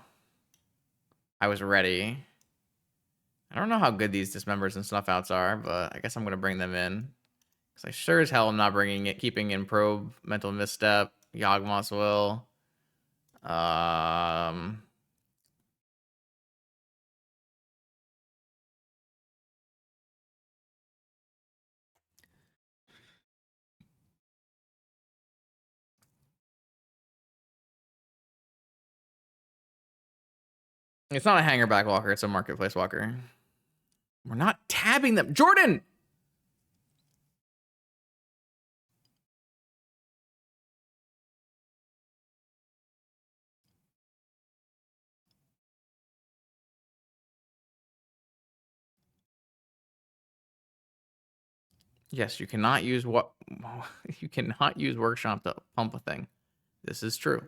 I was ready. I don't know how good these dismembers and snuff outs are, but I guess I'm gonna bring them in. Because I sure as hell am not keeping in probe, mental misstep, Yawgmoth's will. It's not a hanger back walker, it's a marketplace walker. We're not tabbing them. Jordan! Yes, you cannot use what you cannot use workshop to pump a thing. This is true.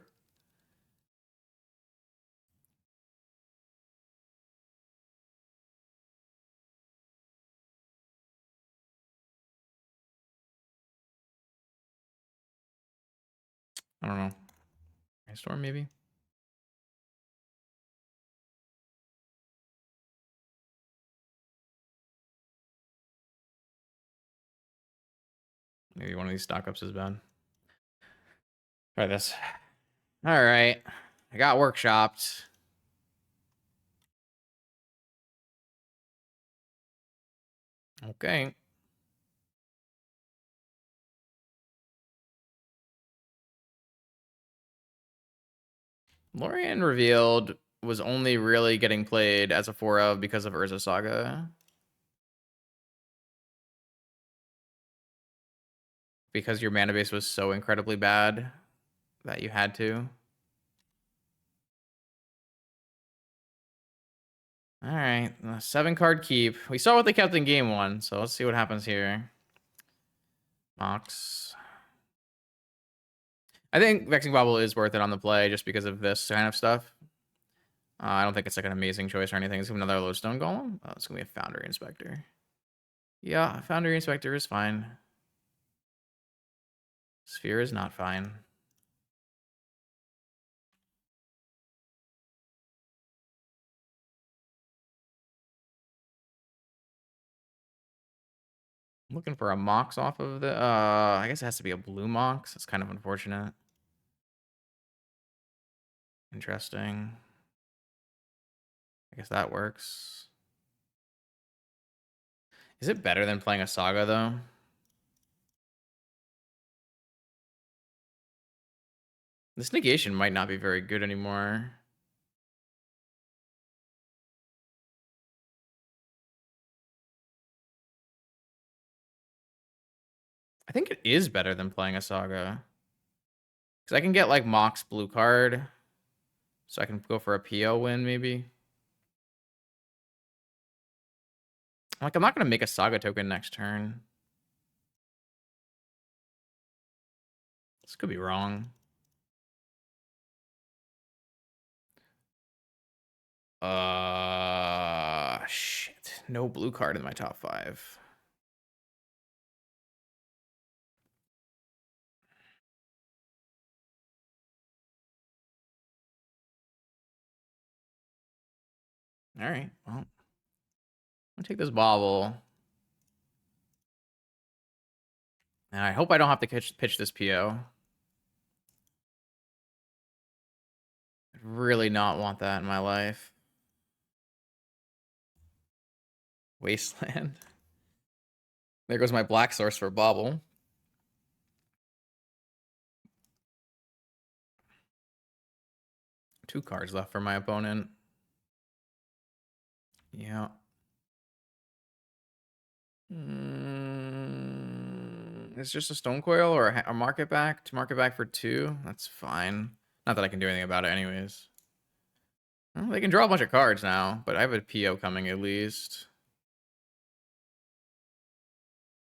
I don't know. Storm maybe. Maybe one of these stock ups is bad. Try this. All right. I got workshopped. Okay. Lorien Revealed was only really getting played as a 4 of because of Urza Saga. Because your mana base was so incredibly bad that you had to. All right, 7-card keep. We saw what they kept in game 1, so let's see what happens here. Mox. I think Vexing Bobble is worth it on the play just because of this kind of stuff. I don't think it's like an amazing choice or anything. It's gonna be another Lodestone Golem. Oh, it's gonna be a Foundry Inspector. Yeah, Foundry Inspector is fine. Sphere is not fine. I'm looking for a Mox off of the... I guess it has to be a blue Mox. It's kind of unfortunate. Interesting. I guess that works. Is it better than playing a Saga, though? This negation might not be very good anymore. I think it is better than playing a Saga. Because I can get, like, Mox blue card. So I can go for a PO win, maybe. Like, I'm not going to make a Saga token next turn. This could be wrong. Shit. No blue card in my top 5. All right. Well, I'm gonna take this bobble. And I hope I don't have to pitch this PO. I'd really not want that in my life. Wasteland. There goes my black source for bobble. Two cards left for my opponent. Yeah. It's just a stone coil or a market back to market back for 2. That's fine. Not that I can do anything about it anyways. Well, they can draw a bunch of cards now, but I have a PO coming at least.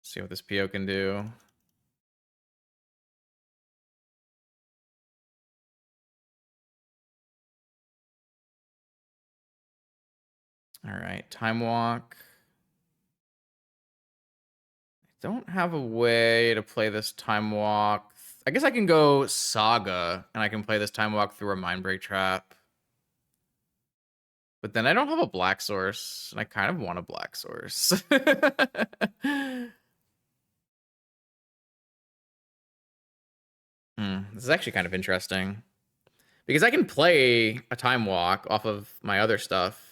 See what this PO can do. All right, Time Walk. I don't have a way to play this Time Walk. I guess I can go Saga, and I can play this Time Walk through a Mindbreak Trap. But then I don't have a black source, and I kind of want a black source. This is actually kind of interesting. Because I can play a Time Walk off of my other stuff.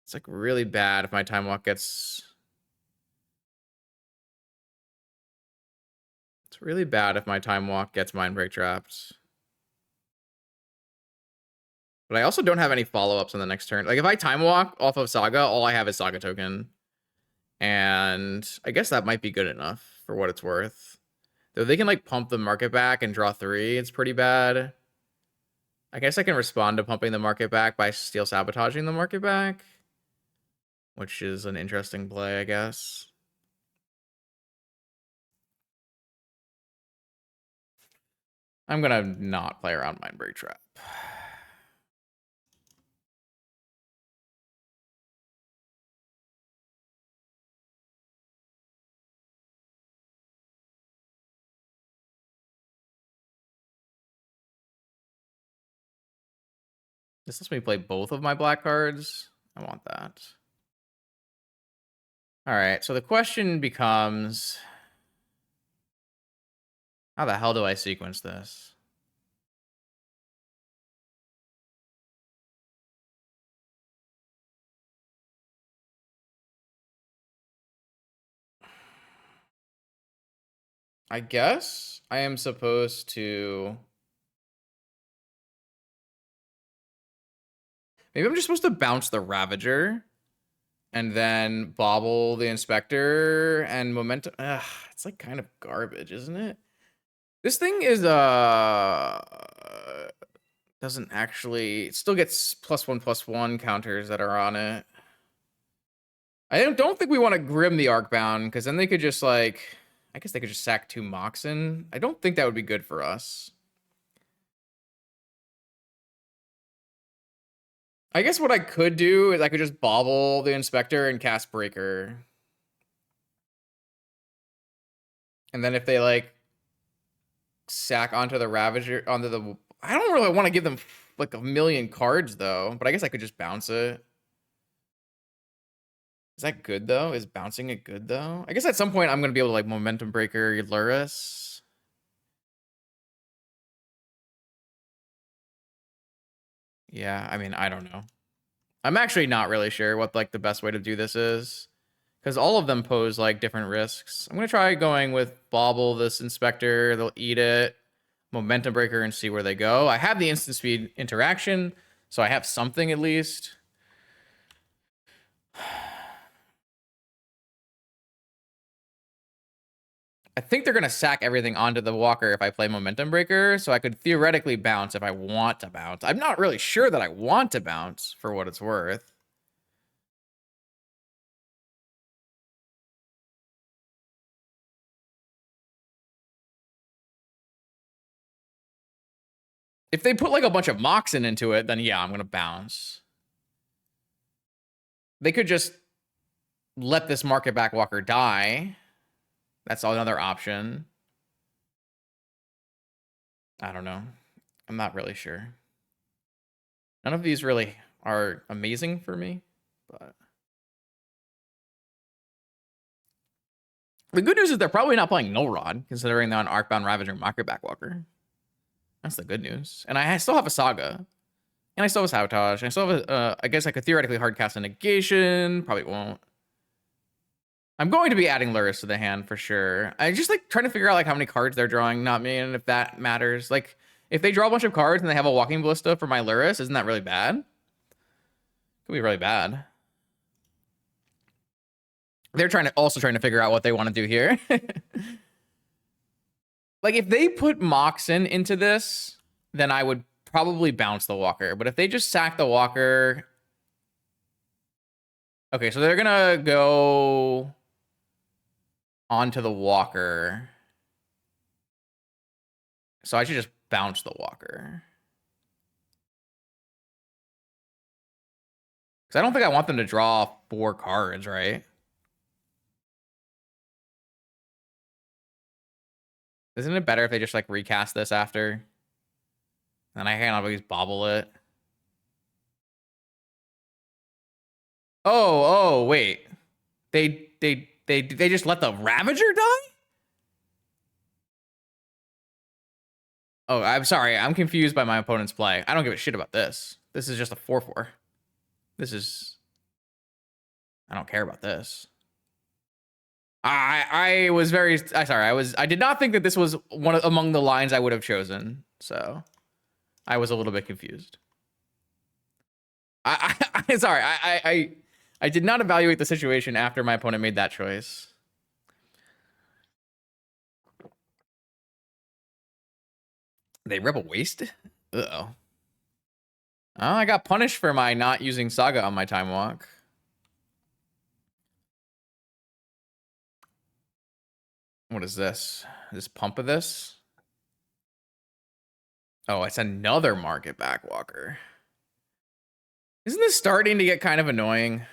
It's like really bad if my Time Walk gets... It's really bad if my Time Walk gets Mindbreak trapped. But I also don't have any follow-ups on the next turn. Like, if I Time Walk off of Saga, all I have is Saga token. And I guess that might be good enough for what it's worth. Though they can, like, pump the market back and draw 3. It's pretty bad. I guess I can respond to pumping the market back by steel sabotaging the market back. Which is an interesting play, I guess. I'm gonna not play around Mindbreak Trap. This lets me play both of my black cards. I want that. All right, so the question becomes, how the hell do I sequence this? I guess I am supposed to... Maybe I'm just supposed to bounce the Ravager and then bobble the Inspector and Momentum. Ugh, it's like kind of garbage, isn't it? This thing is doesn't actually, it still gets +1/+1 counters that are on it. I don't think we want to Grim the Arcbound, because then they could just like, I guess they could just sack 2 Moxen. I don't think that would be good for us. I guess what I could do is I could just bobble the Inspector and cast Breaker. And then if they like sack onto the Ravager, onto the... I don't really want to give them like a million cards though, but I guess I could just bounce it. Is that good though? Is bouncing it good though? I guess at some point I'm gonna be able to like Momentum Breaker Lurrus. Yeah, I mean, I don't know. I'm actually not really sure what like the best way to do this is, because all of them pose like different risks. I'm gonna try going with Bobble this Inspector. They'll eat it, Momentum Breaker, and see where they go. I have the instant speed interaction, so I have something at least. I think they're going to sack everything onto the Walker if I play Momentum Breaker, so I could theoretically bounce if I want to bounce. I'm not really sure that I want to bounce, for what it's worth. If they put like a bunch of Moxen into it, then yeah, I'm going to bounce. They could just let this Market Back Walker die. That's another option. I don't know. I'm not really sure. None of these really are amazing for me, but the good news is they're probably not playing Null Rod, considering they're on Arcbound Ravager Market Back Walker. That's the good news. And I still have a Saga. And I still have a Sabotage. And I still have a, I guess I could theoretically hardcast a Negation. Probably won't. I'm going to be adding Lurrus to the hand for sure. I just like trying to figure out like how many cards they're drawing, not me, and if that matters. Like, if they draw a bunch of cards and they have a Walking Ballista for my Lurrus, isn't that really bad? Could be really bad. They're also trying to figure out what they want to do here. Like, if they put Moxen into this, then I would probably bounce the Walker. But if they just sack the Walker... Okay, so they're gonna go onto the Walker. So I should just bounce the Walker. Because I don't think I want them to draw 4 cards, right? Isn't it better if they just like recast this after? And I can always bobble it. Oh, wait. They just let the Ravager die? Oh, I'm sorry. I'm confused by my opponent's play. I don't give a shit about this. This is just a 4/4. This is... I don't care about this. I was very... sorry. I did not think that this was among the lines I would have chosen. So I was a little bit confused. Sorry. I did not evaluate the situation after my opponent made that choice. They Rebel Waste? Uh-oh. Oh, I got punished for my not using Saga on my time walk. What is this? This pump of this? Oh, it's another Market Backwalker. Isn't this starting to get kind of annoying?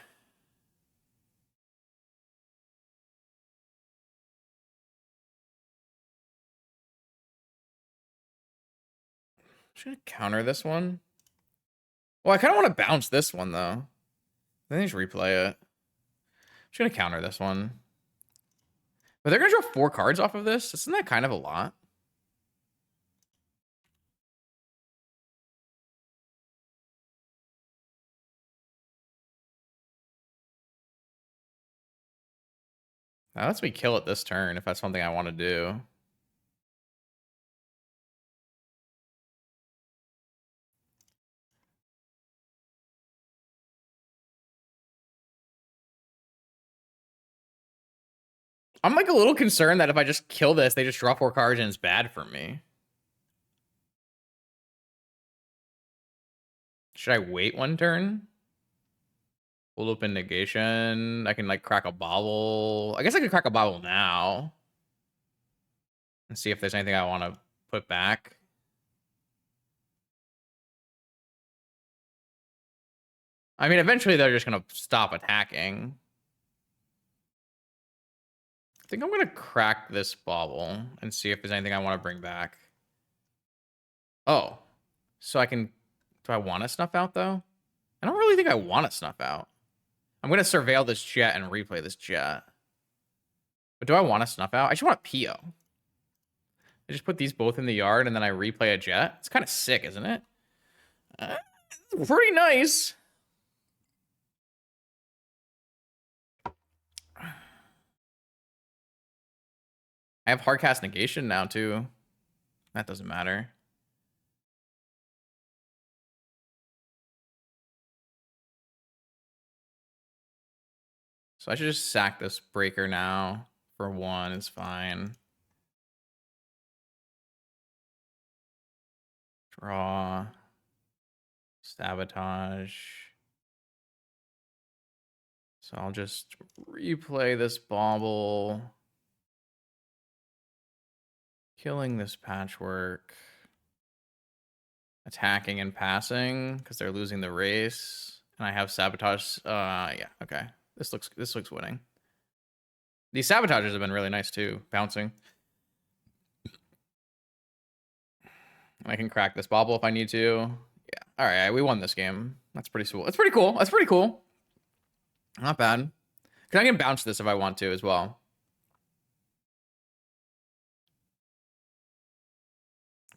I'm just gonna counter this one. Well, I kind of want to bounce this one, though. Then just replay it. just gonna counter this one. But they're gonna draw 4 cards off of this. Isn't that kind of a lot? That lets me kill it this turn if that's something I want to do. I'm like a little concerned that if I just kill this, they just draw 4 cards and it's bad for me. Should I wait 1 turn? Hold open negation. I can like crack a bobble. I guess I could crack a bobble now. And see if there's anything I want to put back. I mean, eventually they're just going to stop attacking. I think I'm going to crack this bobble and see if there's anything I want to bring back. Oh, so I can... Do I want to snuff out, though? I don't really think I want to snuff out. I'm going to surveil this jet and replay this jet. But do I want to snuff out? I just want a PO. I just put these both in the yard and then I replay a jet. It's kind of sick, isn't it? Pretty nice. I have hardcast negation now, too. That doesn't matter. So I should just sack this breaker now for 1. It's fine. Draw. Sabotage. So I'll just replay this bauble. Killing this patchwork. Attacking and passing because they're losing the race. And I have sabotage. Yeah, okay. This looks winning. These sabotagers have been really nice too, bouncing. I can crack this bauble if I need to. Yeah. All right, we won this game. That's pretty cool. That's pretty cool. That's pretty cool. Not bad. Because I can bounce this if I want to as well.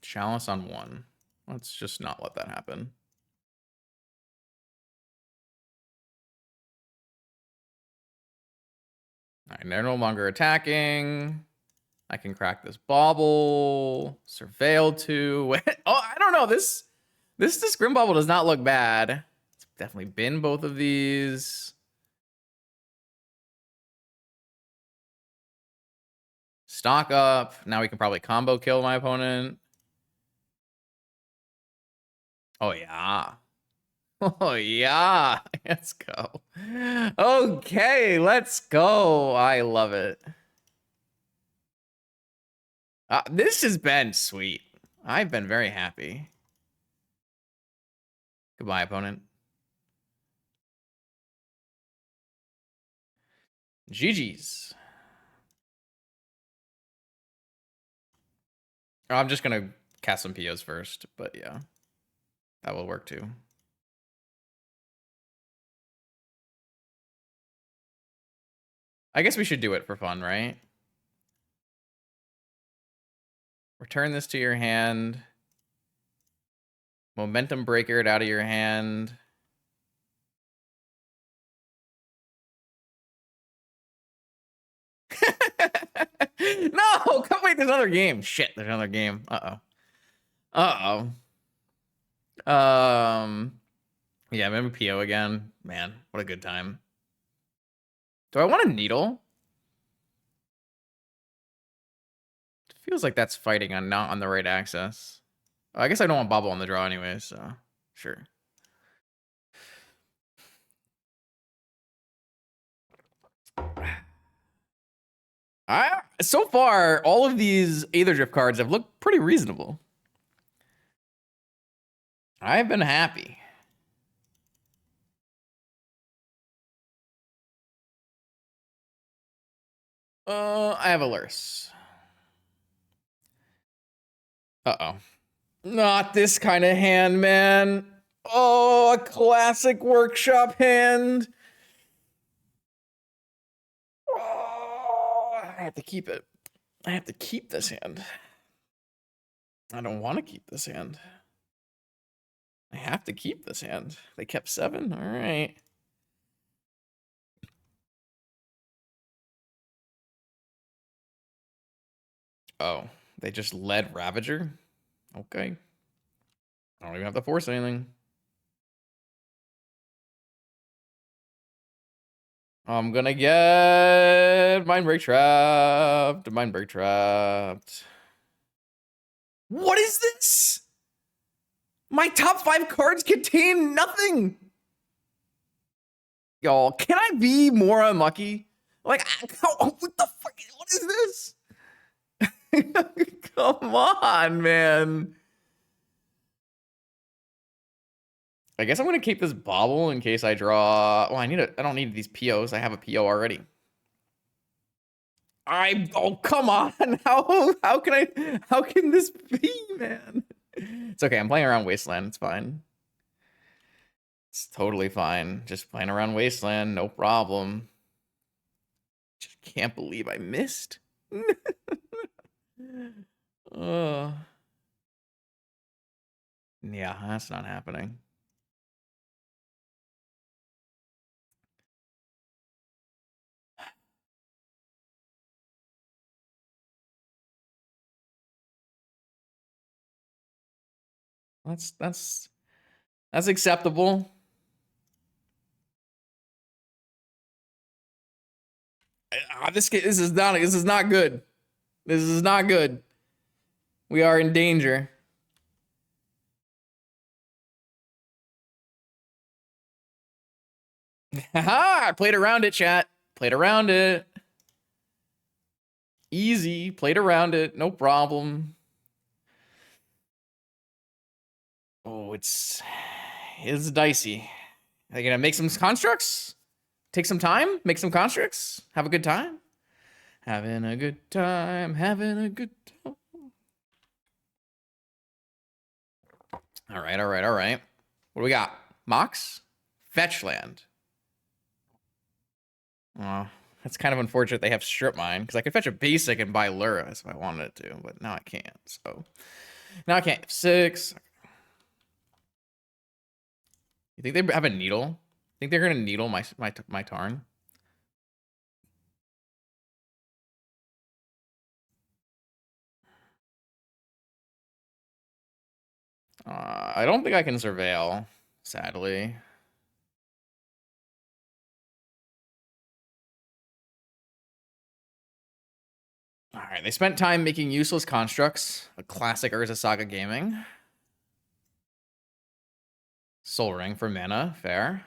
Chalice on 1. Let's just not let that happen. All right, they're no longer attacking. I can crack this bauble. Surveil 2. Oh, I don't know. This Grim Bauble does not look bad. It's definitely been both of these. Stock up. Now we can probably combo kill my opponent. Oh, yeah. Oh, yeah. Let's go. Okay, let's go. I love it. This has been sweet. I've been very happy. Goodbye, opponent. GG's. Oh, I'm just going to cast some POs first, but yeah. That will work too. I guess we should do it for fun, right? Return this to your hand. Momentum breaker it out of your hand. No! Wait, there's another game. Shit, there's another game. Uh-oh. Yeah, maybe PO again. Man, what a good time. Do I want a needle? It feels like that's fighting on not on the right axis. Oh, I guess I don't want bubble on the draw anyway, so sure. So far, all of these Aetherdrift cards have looked pretty reasonable. I've been happy. I have a Lurrus. Uh-oh. Not this kind of hand, man. Oh, a classic workshop hand. I have to keep it. I have to keep this hand. I don't want to keep this hand. I have to keep this hand. They kept 7. All right. Oh, they just led Ravager? Okay. I don't even have to force anything. I'm gonna get Mindbreak Trapped. Mindbreak Trapped. What is this? My top 5 cards contain nothing. Y'all, can I be more unlucky? Like, what the fuck? What is this? Come on, man. I guess I'm gonna keep this bobble in case I draw. Well, I don't need these POs. I have a PO already. Oh, come on. How can this be, man? It's okay. I'm playing around Wasteland. It's fine. It's totally fine. Just playing around Wasteland. No problem. Just can't believe I missed. Yeah, that's not happening. That's acceptable. This is not good. This is not good. We are in danger. Haha! I played around it, chat. Played around it. Easy. Played around it. No problem. Oh, it's dicey. Are they gonna make some constructs? Take some time? Make some constructs? Have a good time? Having a good time. Having a good time. All right, all right, all right. What do we got? Mox? Fetch land. Oh, that's kind of unfortunate they have strip mine, because I could fetch a basic and buy Lurrus if I wanted to, but now I can't. So now I can't. 6. You think they have a needle? Think they're gonna needle my Tarn? I don't think I can surveil, sadly. All right, they spent time making useless constructs. A classic Urza Saga Gaming. Soul Ring for mana, fair.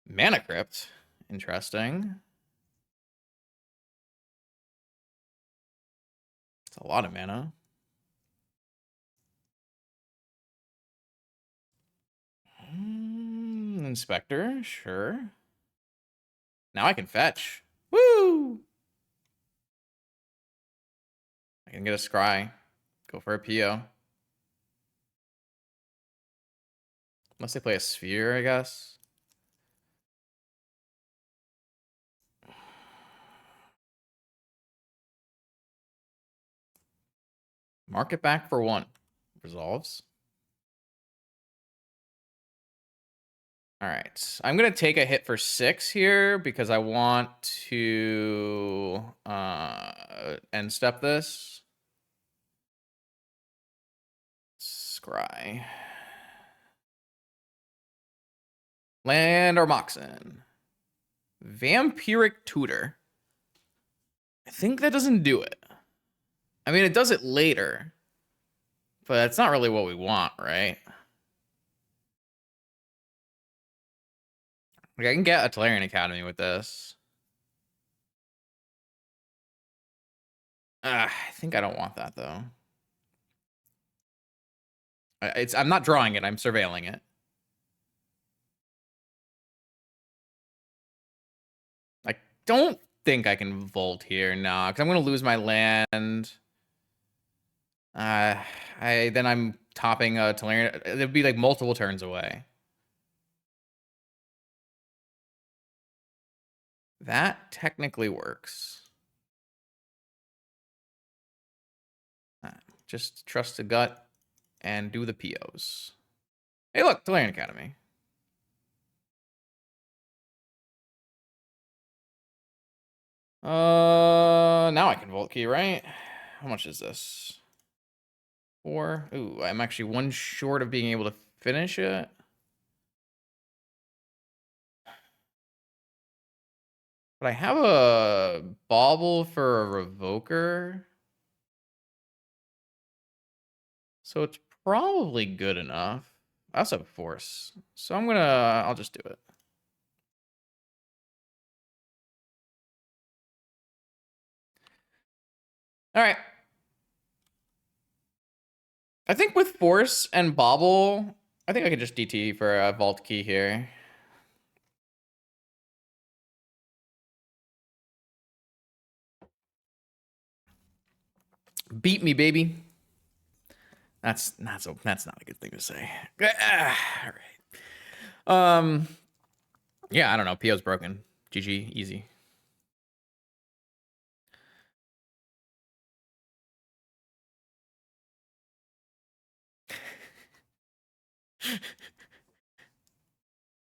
Mana Crypt, interesting. It's a lot of mana. Inspector, sure. Now I can fetch. Woo! I can get a scry. Go for a PO. Unless they play a sphere, I guess. Mark it back for 1. Resolves. All right. I'm going to take a hit for 6 here because I want to end step this. Scry. Land or Moxen. Vampiric Tutor. I think that doesn't do it. I mean, it does it later. But that's not really what we want, right? Like, I can get a Tolarian Academy with this. I think I don't want that, though. I'm not drawing it. I'm surveilling it. I don't think I can Volt here, nah, because I'm going to lose my land. Then I'm topping a Tolarian. It'd be like multiple turns away. That technically works. Just trust the gut and do the POs. Hey, look, Tolarian Academy. Now I can Vault Key, right? How much is this? 4. Ooh, I'm actually 1 short of being able to finish it. But I have a bauble for a revoker. So it's probably good enough. I also have a force. So I'll just do it. All right. I think with force and bauble, I think I could just DT for a vault key here. Beat me, baby. That's not a good thing to say. All right. Yeah, I don't know. PO's broken. GG, easy.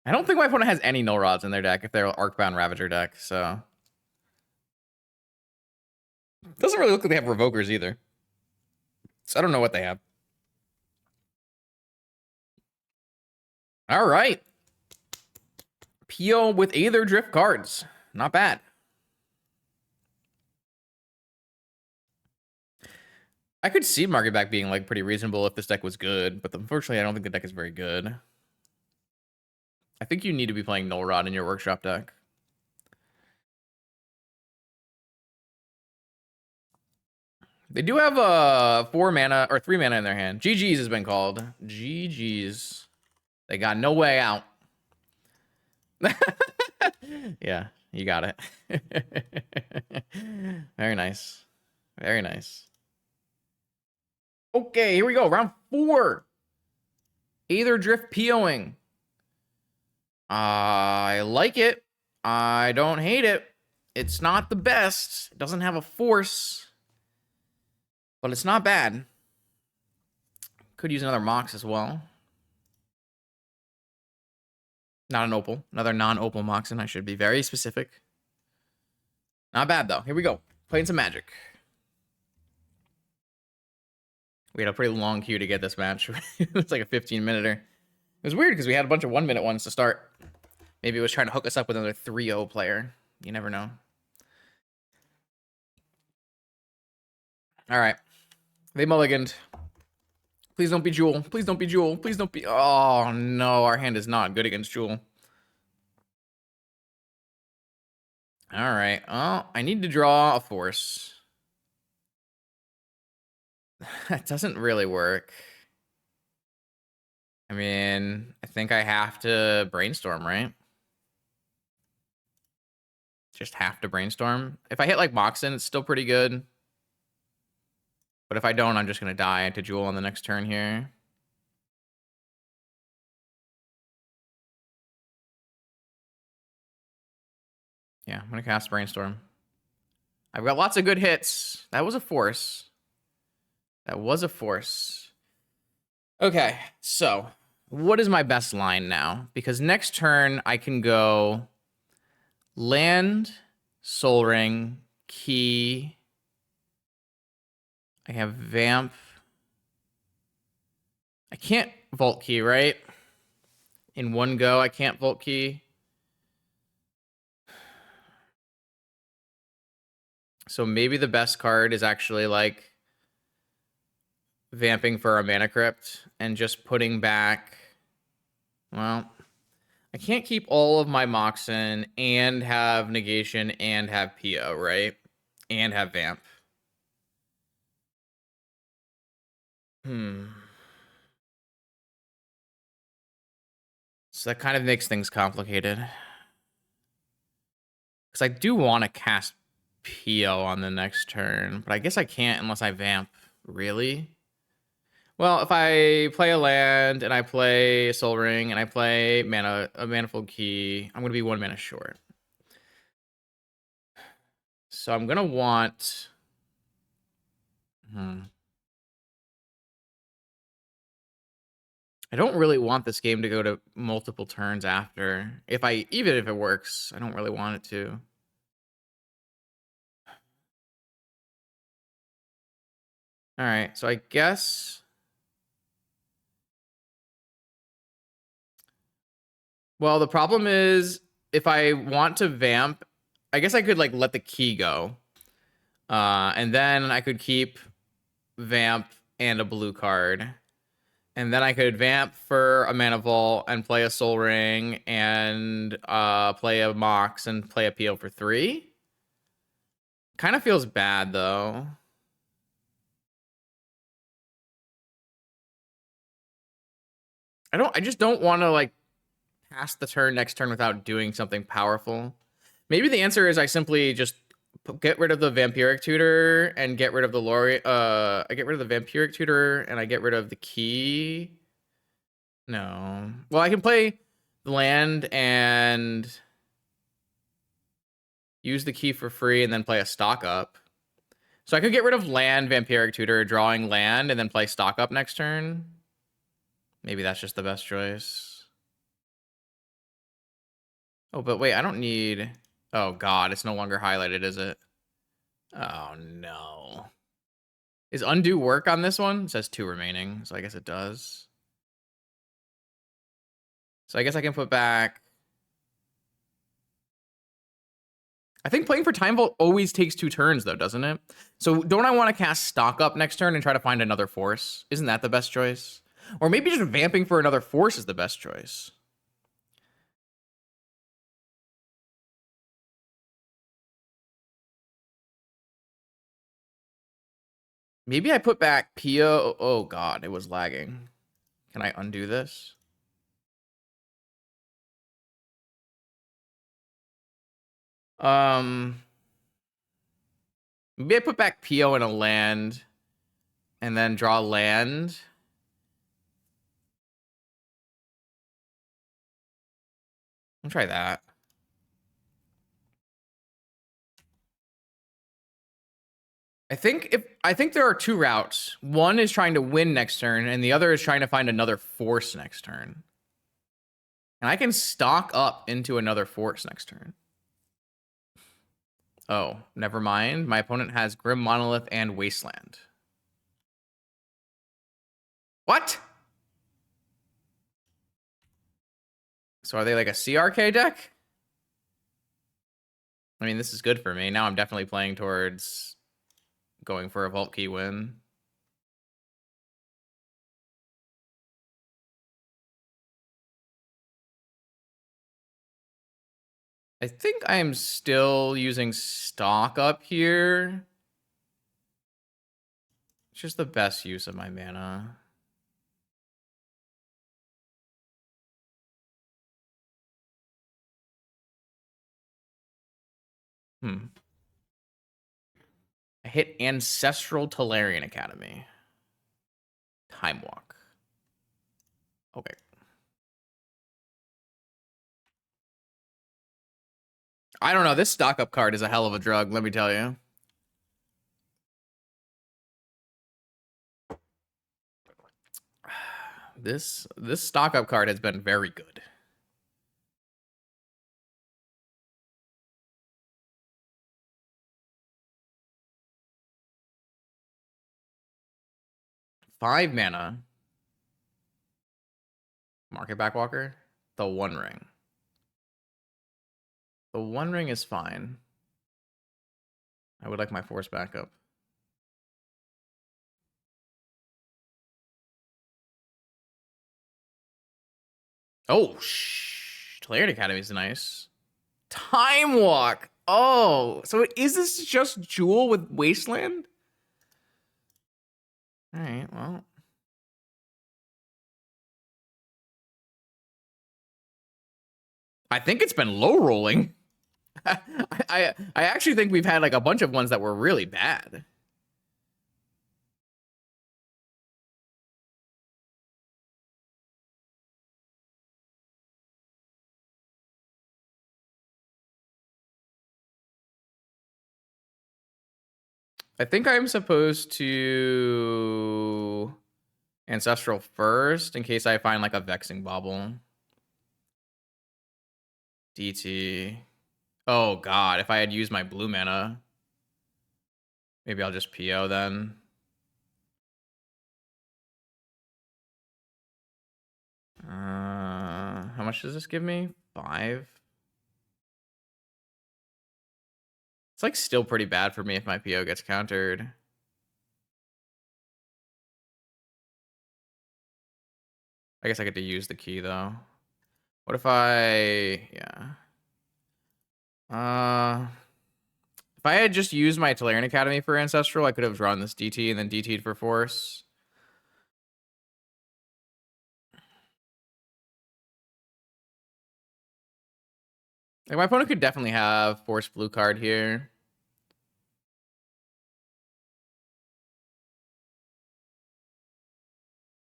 I don't think my opponent has any null rods in their deck if they're Arcbound Ravager deck, so. Doesn't really look like they have Revokers either. So I don't know what they have. All right. PO with Aetherdrift cards. Not bad. I could see market back being like pretty reasonable if this deck was good, but unfortunately I don't think the deck is very good. I think you need to be playing Null Rod in your workshop deck. They do have a 4 mana or 3 mana in their hand. GG's has been called. GG's. They got no way out. Yeah, you got it. Very nice. Very nice. Okay, here we go. Round 4. Aetherdrift POing. I like it. I don't hate it. It's not the best. It doesn't have a force. But it's not bad. Could use another Mox as well. Not an Opal. Another non-Opal Moxen. I should be very specific. Not bad, though. Here we go. Playing some Magic. We had a pretty long queue to get this match. It's like a 15-minute-er. It was weird because we had a bunch of 1-minute ones to start. Maybe it was trying to hook us up with another 3-0 player. You never know. All right. They mulliganed. Please don't be Jewel. Please don't be Jewel. Please don't be... Oh, no. Our hand is not good against Jewel. All right. Oh, I need to draw a force. That doesn't really work. I mean, I think I have to brainstorm, right? Just have to brainstorm. If I hit like Moxen, it's still pretty good. But if I don't, I'm just going to die to Jewel on the next turn here. Yeah, I'm going to cast Brainstorm. I've got lots of good hits. That was a force. That was a force. Okay, so what is my best line now? Because next turn, I can go land, Soul Ring, Key. I have Vamp. I can't Vault Key, right? In one go, I can't Vault Key. So maybe the best card is actually like vamping for a Mana Crypt and just putting back... Well, I can't keep all of my Moxen and have Negation and have PO, right? And have Vamp. So that kind of makes things complicated. Because I do want to cast PO on the next turn, but I guess I can't unless I Vamp. Really? Well, if I play a land and I play Soul Ring and I play a Manifold Key, I'm going to be 1 mana short. So I'm gonna want. I don't really want this game to go to multiple turns after. Even if it works, I don't really want it to. All right, so I guess. Well, the problem is if I want to vamp, I guess I could like let the key go. And then I could keep vamp and a blue card. And then I could vamp for a mana vault and play a soul ring and play a mox and play a PO for 3. Kind of feels bad though. I just don't want to like pass the turn next turn without doing something powerful. Maybe the answer is I simply just get rid of the vampiric tutor and get rid of the Lori. I get rid of the vampiric tutor and I get rid of the key. No. Well, I can play the land and use the key for free and then play a stock up. So I could get rid of land, vampiric tutor, drawing land, and then play stock up next turn. Maybe that's just the best choice. Oh, but wait, I don't need... Oh, God, it's no longer highlighted, is it? Oh, no. Is undo work on this one? It says 2 remaining, so I guess it does. So I guess I can put back... I think playing for Time Vault always takes 2 turns, though, doesn't it? So don't I want to cast stock up next turn and try to find another force? Isn't that the best choice? Or maybe just vamping for another force is the best choice. Maybe I put back Pio. Oh, God, it was lagging. Can I undo this? Maybe I put back Pio in a land and then draw land. I'll try that. I think there are 2 routes. One is trying to win next turn, and the other is trying to find another force next turn. And I can stock up into another force next turn. Oh, never mind. My opponent has Grim Monolith and Wasteland. What? So are they like a CRK deck? I mean, this is good for me. Now I'm definitely playing towards going for a Vault Key win. I think I'm still using stock up here. It's just the best use of my mana. I hit Ancestral Tolarian Academy. Time Walk. Okay. I don't know. This stock up card is a hell of a drug, let me tell you. This stock up card has been very good. Five mana. Market Backwalker. The One Ring. The One Ring is fine. I would like my force backup. Oh, Tolarian Academy is nice. Time Walk. Oh, so is this just Jewel with Wasteland? All right, well. I think it's been low rolling. I actually think we've had like a bunch of ones that were really bad. I think I'm supposed to Ancestral first in case I find like a Vexing Bauble. DT. Oh god, if I had used my blue mana. Maybe I'll just PO then. How much does this give me? 5? It's like still pretty bad for me if my PO gets countered. I guess I get to use the key though. What if yeah. If I had just used my Tolarian Academy for Ancestral, I could have drawn this DT and then DT'd for Force. Like my opponent could definitely have Force blue card here.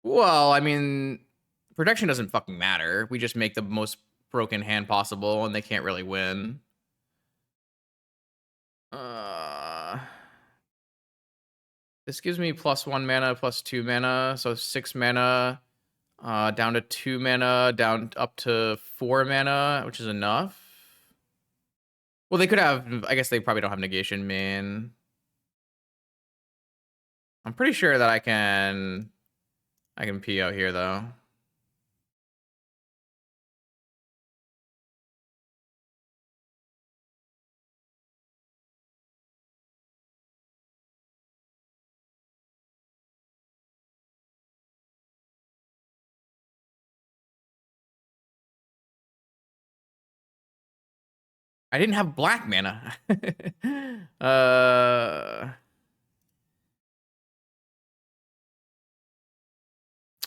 Well, I mean, protection doesn't fucking matter. We just make the most broken hand possible, and they can't really win. This gives me +1 mana, +2 mana, so 6 mana, down to 2 mana, down up to 4 mana, which is enough. Well, they could have. I guess they probably don't have negation, man. I'm pretty sure that I can PO here though. I didn't have black mana. Oh,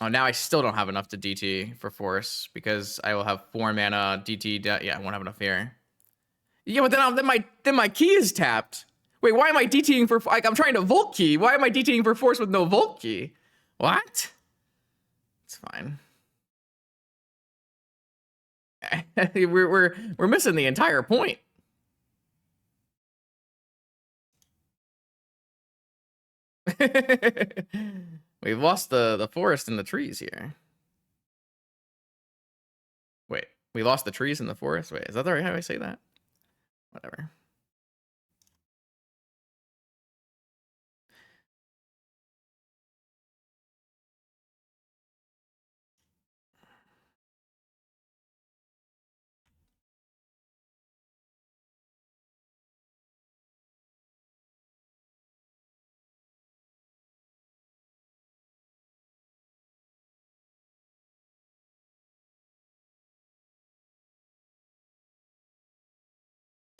now I still don't have enough to DT for Force because I will have 4 mana DT. Yeah, I won't have enough here. Yeah, but then my key is tapped. Wait, why am I DTing for? Like, I'm trying to Volt key. Why am I DTing for Force with no Volt key? What? It's fine. we're missing the entire point. We've lost the forest and the trees here. Wait, we lost the trees and the forest? Wait, is that the right how I say that? Whatever.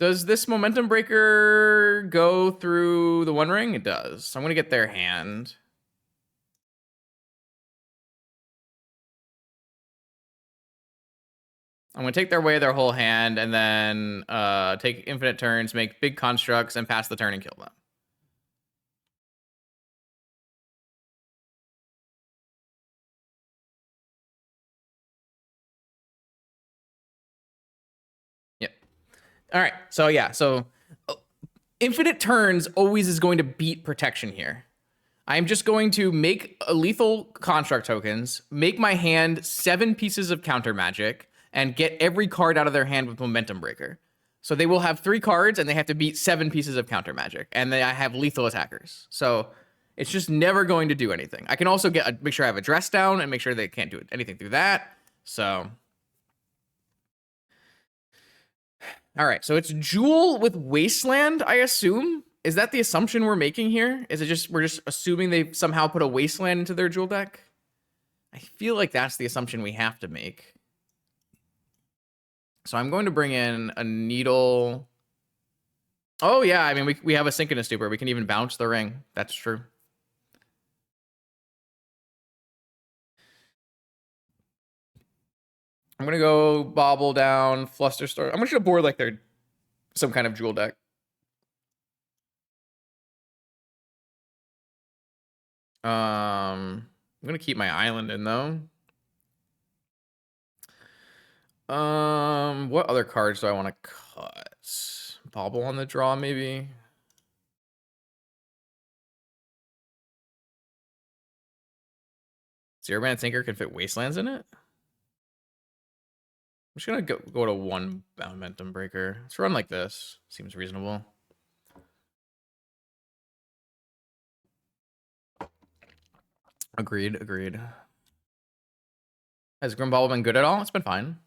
Does this momentum breaker go through the One Ring? It does. So I'm gonna get their hand. I'm gonna take their way their whole hand and then take infinite turns, make big constructs, and pass the turn and kill them. Yep. All right. So yeah. So infinite turns always is going to beat protection here. I'm just going to make lethal construct tokens, make my hand 7 pieces of counter magic, and get every card out of their hand with momentum breaker. So they will have 3 cards, and they have to beat 7 pieces of counter magic, and then I have lethal attackers. So it's just never going to do anything. I can also make sure I have a dress down and make sure they can't do anything through that. So, all right. So it's Jewel with Wasteland, I assume. Is that the assumption we're making here? Is it just we're just assuming they somehow put a Wasteland into their Jewel deck? I feel like that's the assumption we have to make. So I'm going to bring in a Needle. Oh, yeah. I mean, we have a Synchronous Stupor. We can even bounce the ring. That's true. I'm going to go Bobble down, Flusterstar. I'm just going to board like they're some kind of Jewel deck. I'm going to keep my island in, though. What other cards do I want to cut? Bobble on the draw, maybe? 0-mana Tinker can fit Wastelands in it? I'm just gonna go to 1 Momentum Breaker. Let's run like this. Seems reasonable. Agreed. Has Grimball been good at all? It's been fine.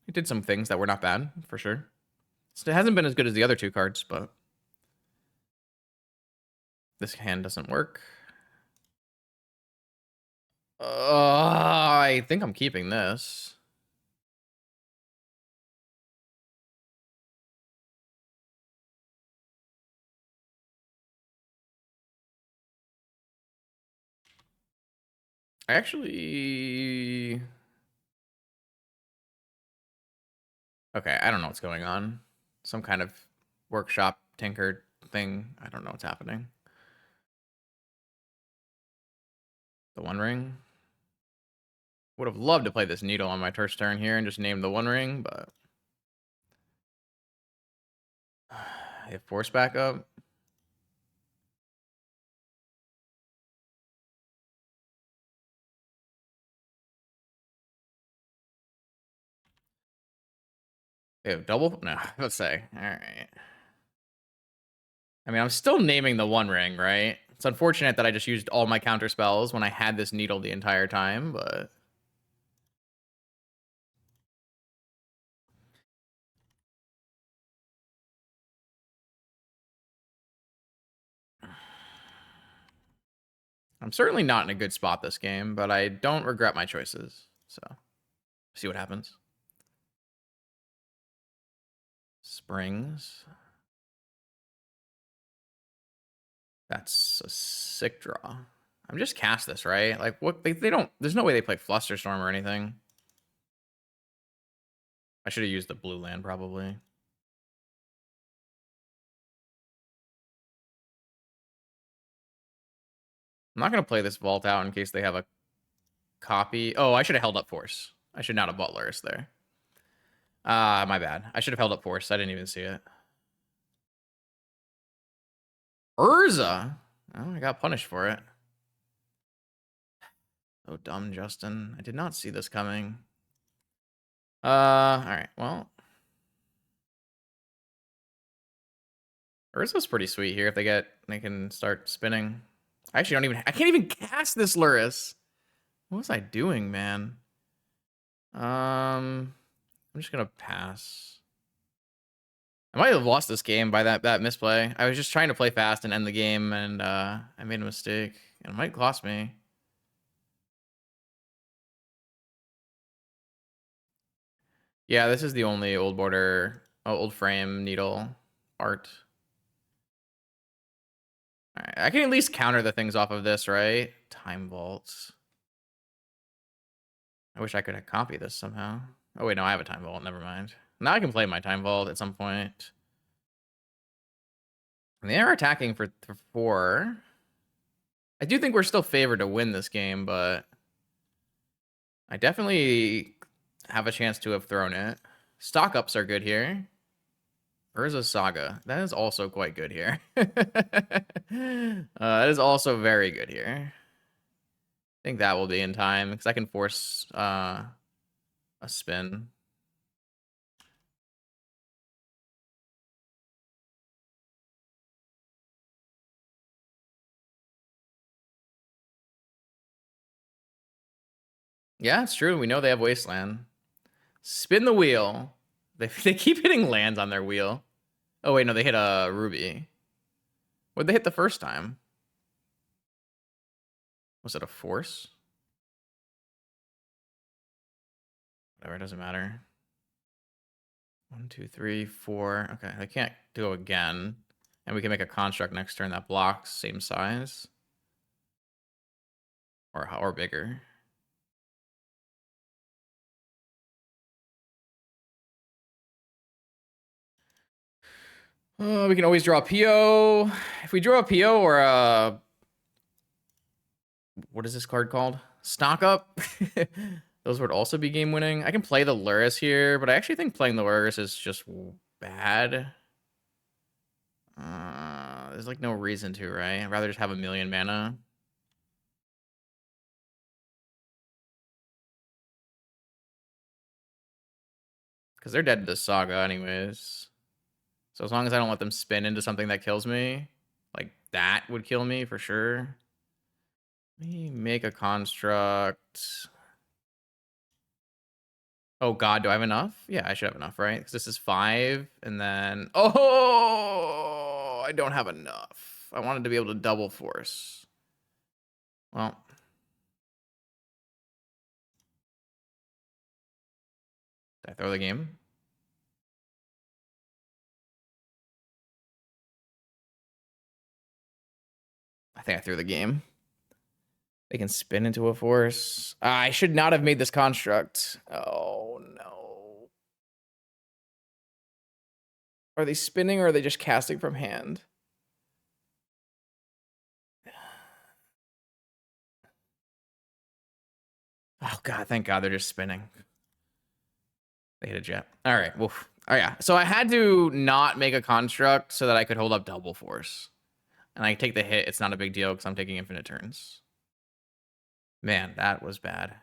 He did some things that were not bad, for sure. It hasn't been as good as the other 2 cards, but this hand doesn't work. I think I'm keeping this. I actually... Okay, I don't know what's going on. Some kind of workshop tinker thing. I don't know what's happening. The One Ring. Would have loved to play this Needle on my first turn here and just name the One Ring, but... I have Force backup. They have double? No, let's say. All right. I mean, I'm still naming the One Ring, right? It's unfortunate that I just used all my counter spells when I had this Needle the entire time, but... I'm certainly not in a good spot this game, but I don't regret my choices. So, see what happens. Springs. That's a sick draw. I'm just cast this, right? Like, what? They don't... There's no way they play Flusterstorm or anything. I should have used the blue land, probably. I'm not going to play this Vault out in case they have a copy. Oh, I should have held up Force. I should not have bought Lurrus there. My bad. I should have held up Force. I didn't even see it. Urza. Oh, I got punished for it. Oh, dumb, Justin. I did not see this coming. All right. Well, Urza's pretty sweet here if they can start spinning. I can't even cast this Lurrus. What was I doing, man? I'm just gonna pass. I might have lost this game by that misplay. I was just trying to play fast and end the game, and I made a mistake. It might cost me. Yeah, this is the only old frame needle art. All right, I can at least counter the things off of this, right? Time vaults. I wish I could copy this somehow. Oh wait, no, I have a time vault. Never mind. Now I can play my time vault at some point. And they are attacking for 4. I do think we're still favored to win this game, but I definitely have a chance to have thrown it. Stock ups are good here. Urza Saga. That is also quite good here. That is also very good here. I think that will be in time because I can force a spin. Yeah, it's true. We know they have Wasteland. Spin the wheel. They keep hitting lands on their wheel. Oh, wait, no, they hit a Ruby. What'd they hit the first time? Was it a Force? Whatever, it doesn't matter. 1, 2, 3, 4. Okay, they can't go again. And we can make a construct next turn that blocks, same size. Or bigger. We can always draw a PO. If we draw a PO or a... What is this card called? Stock up. Those would also be game winning. I can play the Lurrus here, but I actually think playing the Lurrus is just bad. There's like no reason to, right? I'd rather just have a million mana. Because they're dead to the Saga anyways. So as long as I don't let them spin into something that kills me, like that would kill me for sure. Let me make a construct. Oh god, do I have enough? Yeah, I should have enough, right? Because this is 5, and then... Oh! I don't have enough. I wanted to be able to double force. Well... Did I throw the game? I think I threw the game. They can spin into a force. I should not have made this construct. Oh, no. Are they spinning or are they just casting from hand? Oh, God. Thank God they're just spinning. They hit a jet. All right. Woof. Oh, yeah. So I had to not make a construct so that I could hold up double force. And I take the hit. It's not a big deal because I'm taking infinite turns. Man, that was bad.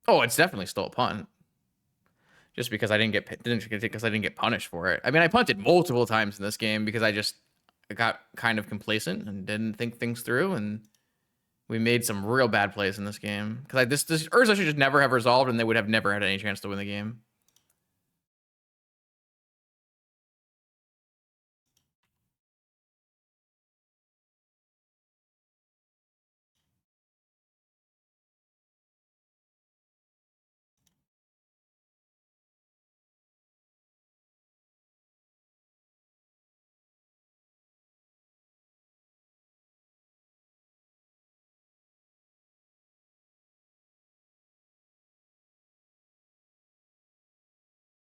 Oh, it's definitely still a punt. Just because I didn't get punished for it. I mean, I punted multiple times in this game because I got kind of complacent and didn't think things through, and we made some real bad plays in this game. Because this Urza should just never have resolved, and they would have never had any chance to win the game.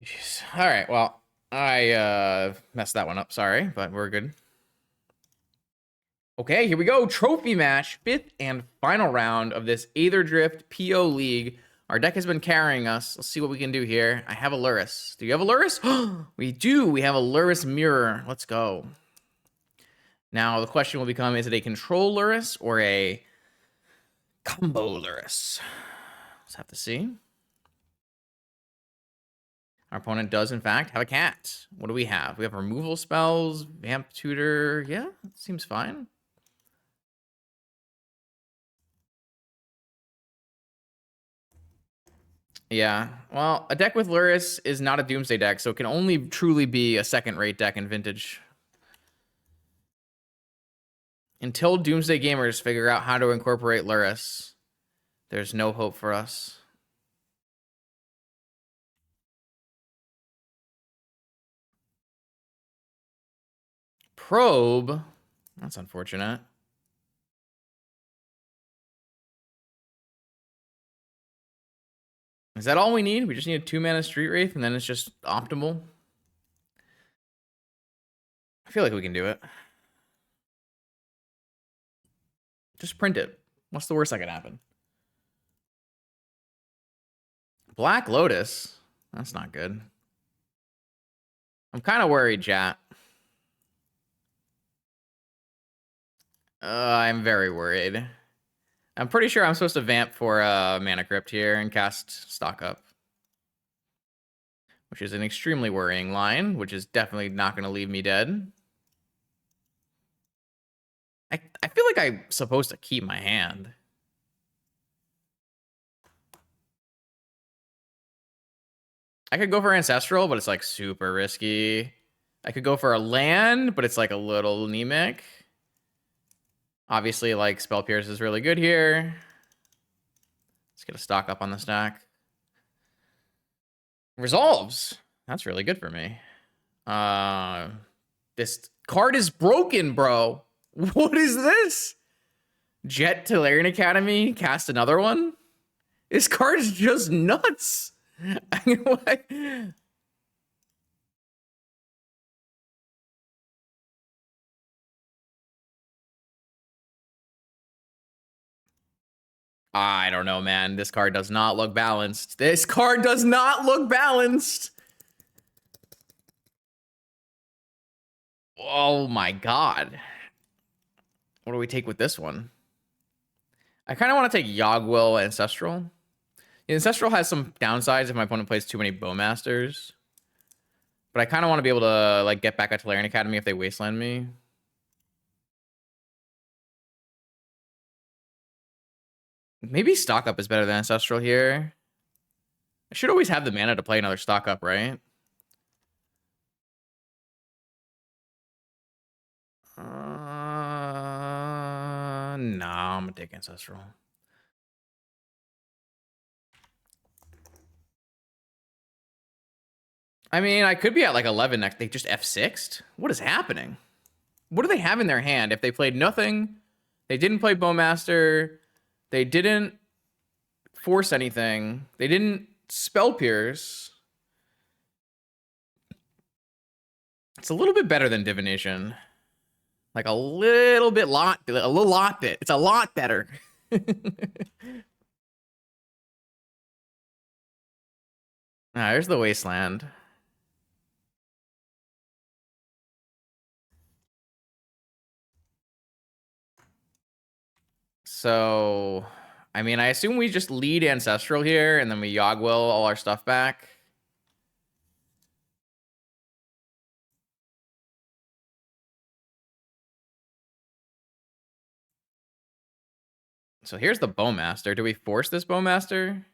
Jeez. All right, well, I messed that one up. Sorry, but we're good. Okay, here we go. Trophy match, 5th and final round of this Aetherdrift PO League. Our deck has been carrying us. Let's see what we can do here. I have a Lurrus. Do you have a Lurrus? We do. We have a Lurrus Mirror. Let's go. Now, the question will become, is it a control Lurrus or a combo Lurrus? Let's have to see. Our opponent does, in fact, have a cat. What do we have? We have removal spells, Vamp Tutor. Yeah, seems fine. Yeah, well, a deck with Lurrus is not a Doomsday deck, so it can only truly be a second-rate deck in Vintage. Until Doomsday gamers figure out how to incorporate Lurrus, there's no hope for us. Probe? That's unfortunate. Is that all we need? We just need a 2-mana Street Wraith, and then it's just optimal? I feel like we can do it. Just print it. What's the worst that could happen? Black Lotus? That's not good. I'm kind of worried, chat. I'm very worried. I'm pretty sure I'm supposed to vamp for Mana Crypt here and cast Stock Up. Which is an extremely worrying line, which is definitely not going to leave me dead. I feel like I'm supposed to keep my hand. I could go for Ancestral, but it's like super risky. I could go for a land, but it's like a little anemic. Obviously, like, Spell Pierce is really good here. Let's get a Stock Up on the stack. Resolves. That's really good for me. This card is broken, bro. What is this? Jet to Larian Academy, cast another one? This card is just nuts. I don't know, man. This card does not look balanced. This card does not look balanced. Oh my god. What do we take with this one? I kind of want to take Yogwill Ancestral. Ancestral has some downsides if my opponent plays too many Bowmasters. But I kind of want to be able to like get back at Tolarian Academy if they wasteland me. Maybe stock up is better than Ancestral here. I should always have the mana to play another stock up, right? No, I'm gonna take Ancestral. I mean, I could be at like 11 next. They just F6'd? What is happening? What do they have in their hand? If they played nothing, they didn't play Bowmaster, they didn't force anything, they didn't Spell Pierce. It's a little bit better than Divination. Like a little lot bit. It's a lot better. There's the Wasteland. So, I mean, I assume we just lead Ancestral here, and then we Yogwill all our stuff back. So here's the Bowmaster. Do we force this Bowmaster?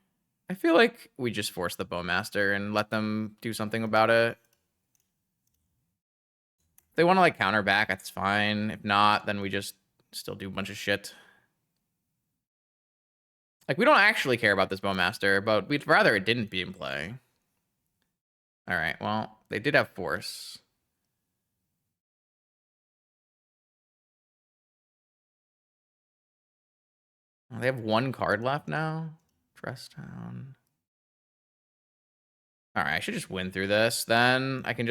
I feel like we just force the Bowmaster and let them do something about it. If they want to like counter back, that's fine. If not, then we just still do a bunch of shit. Like, we don't actually care about this Bowmaster, but we'd rather it didn't be in play. All right, well, they did have force. They have one card left now. Dress Town. All right, I should just win through this. Then I can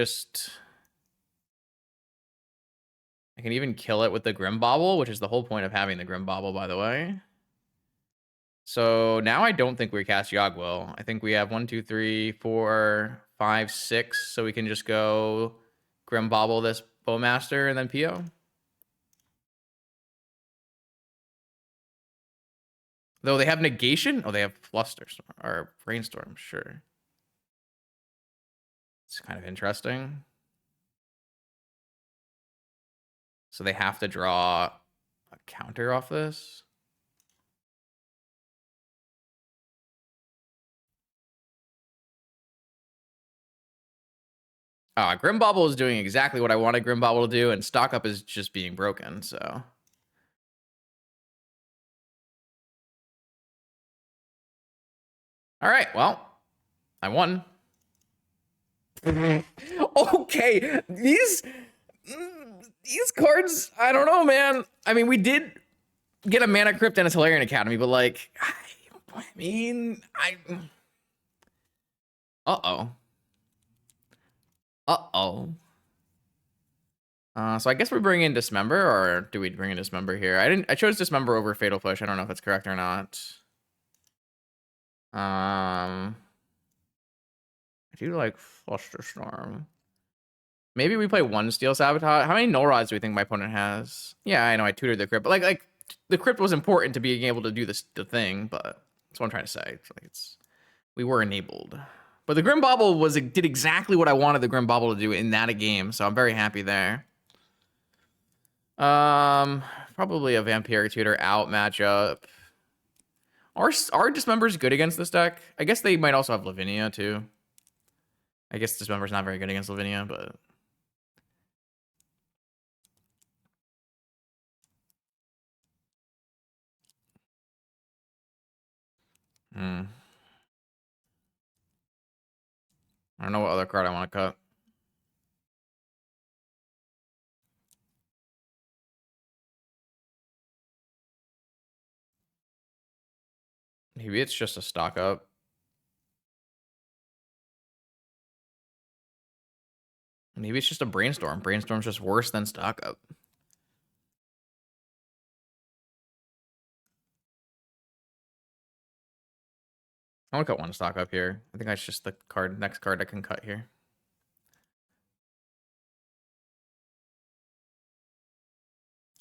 even kill it with the Grim Bauble, which is the whole point of having the Grim Bauble, by the way. So now I don't think we cast Yogwill. I think we have 1, 2, 3, 4, 5, 6. So we can just go Grim Bauble this Bowmaster and then PO. Though they have negation. Oh, they have Flusterstorm or Brainstorm, sure. It's kind of interesting. So they have to draw a counter off this. Grim Bauble is doing exactly what I wanted Grim Bauble to do, and stock up is just being broken, so. All right, well, I won. Okay, these cards, I don't know, man. I mean, we did get a Mana Crypt and a Tolarian Academy, but like, I mean, uh-oh. So I guess we bring in Dismember, or do we bring in Dismember here? I chose Dismember over Fatal Push. I don't know if that's correct or not. I do like Flusterstorm. Maybe we play one Steel Sabotage. How many Null Rods do we think my opponent has? Yeah, I know I tutored the Crypt, but like the Crypt was important to being able to do the thing, but that's what I'm trying to say. We were enabled. But the Grim Bauble did exactly what I wanted the Grim Bauble to do in that game, so I'm very happy there. Probably a Vampiric Tutor out matchup. Are Dismembers good against this deck? I guess they might also have Lavinia too. I guess Dismember's not very good against Lavinia, but I don't know what other card I want to cut. Maybe it's just a stock up. Maybe it's just a Brainstorm. Brainstorm's just worse than stock up. I want to cut one stock up here. I think that's just the next card I can cut here.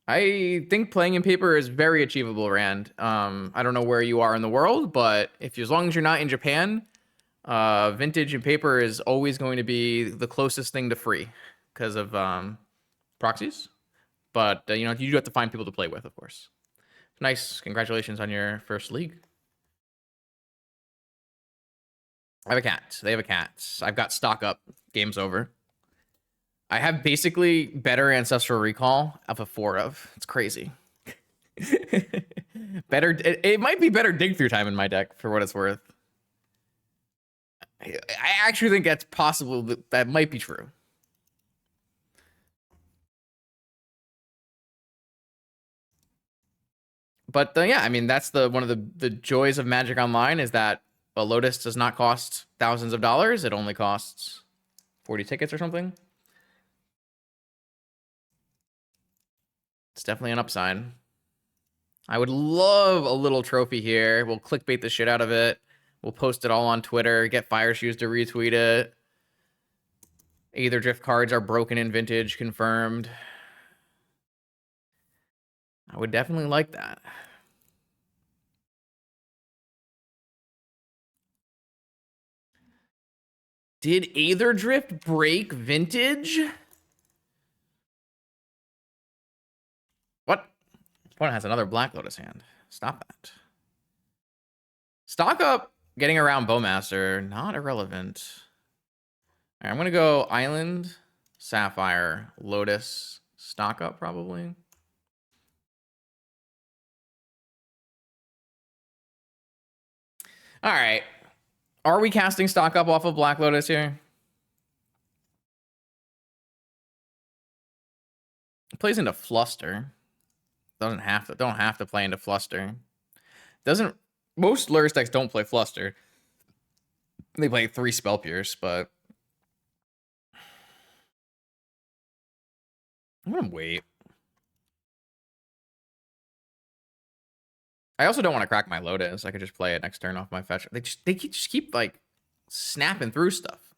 I think playing in paper is very achievable, Rand. I don't know where you are in the world, but if as long as you're not in Japan, vintage and paper is always going to be the closest thing to free because of proxies. But you know, you do have to find people to play with, of course. Nice. Congratulations on your first league. I have a cat. They have a cat. I've got stock up. Game's over. I have basically better ancestral recall of a 4 of. It's crazy. Better. It might be better dig through time in my deck for what it's worth. I actually think that's possible. That might be true. But yeah, I mean that's one of the joys of Magic Online is that a Lotus does not cost thousands of dollars. It only costs 40 tickets or something. It's definitely an upside. I would love a little trophy here. We'll clickbait the shit out of it. We'll post it all on Twitter. Get Fire Shoes to retweet it. Aetherdrift cards are broken in vintage, confirmed. I would definitely like that. Did Aetherdrift break vintage? What? Opponent has another Black Lotus hand. Stop that. Stock up getting around Bowmaster, not irrelevant. All right, I'm going to go Island, Sapphire, Lotus, stock up probably. All right. Are we casting stock up off of Black Lotus here? It plays into Fluster. Don't have to play into Fluster. Doesn't most Lurrus decks don't play Fluster. They play 3 Spell Pierce, but I'm gonna wait. I also don't want to crack my Lotus. I could just play it next turn off my fetch. They just keep like snapping through stuff.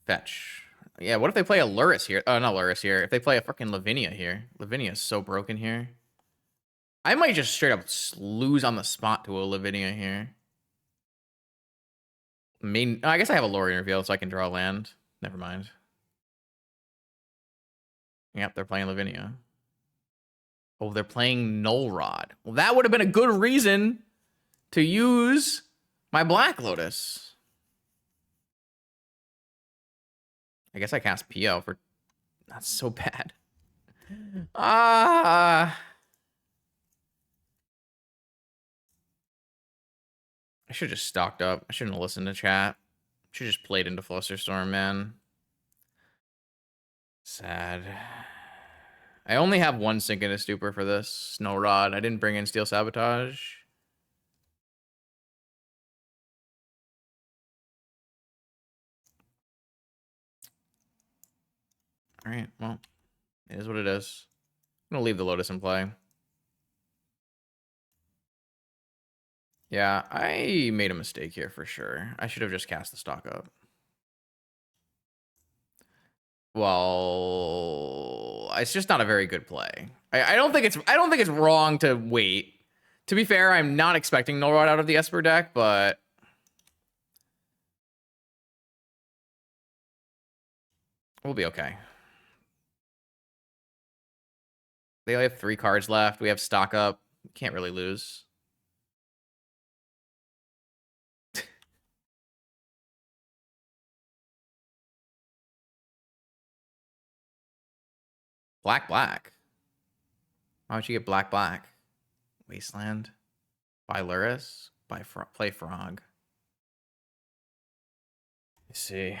Fetch. Yeah, what if they play a Lurrus here? Oh, not Lurrus here. If they play a freaking Lavinia here. Lavinia is so broken here. I might just straight up lose on the spot to a Lavinia here. I guess I have a Lorien Reveal, so I can draw land. Never mind. Yep, they're playing Lavinia. Oh, they're playing Null Rod. Well, that would have been a good reason to use my Black Lotus. I guess I cast PO for... That's so bad. I should have just stocked up. I shouldn't have listened to chat. Should have just played into Flusterstorm, man. Sad. I only have 1 Sink into Stupor for this. Snow Rod. I didn't bring in Steel Sabotage. Alright, well. It is what it is. I'm gonna leave the Lotus in play. Yeah, I made a mistake here for sure. I should have just cast the stock up. Well, it's just not a very good play. I don't think it's wrong to wait. To be fair, I'm not expecting Null Rod out of the Esper deck, but we'll be okay. They only have 3 cards left. We have stock up. Can't really lose. Black, black. Why would you get black, black? Wasteland. Buy Lurrus. Play Frog. Let's see.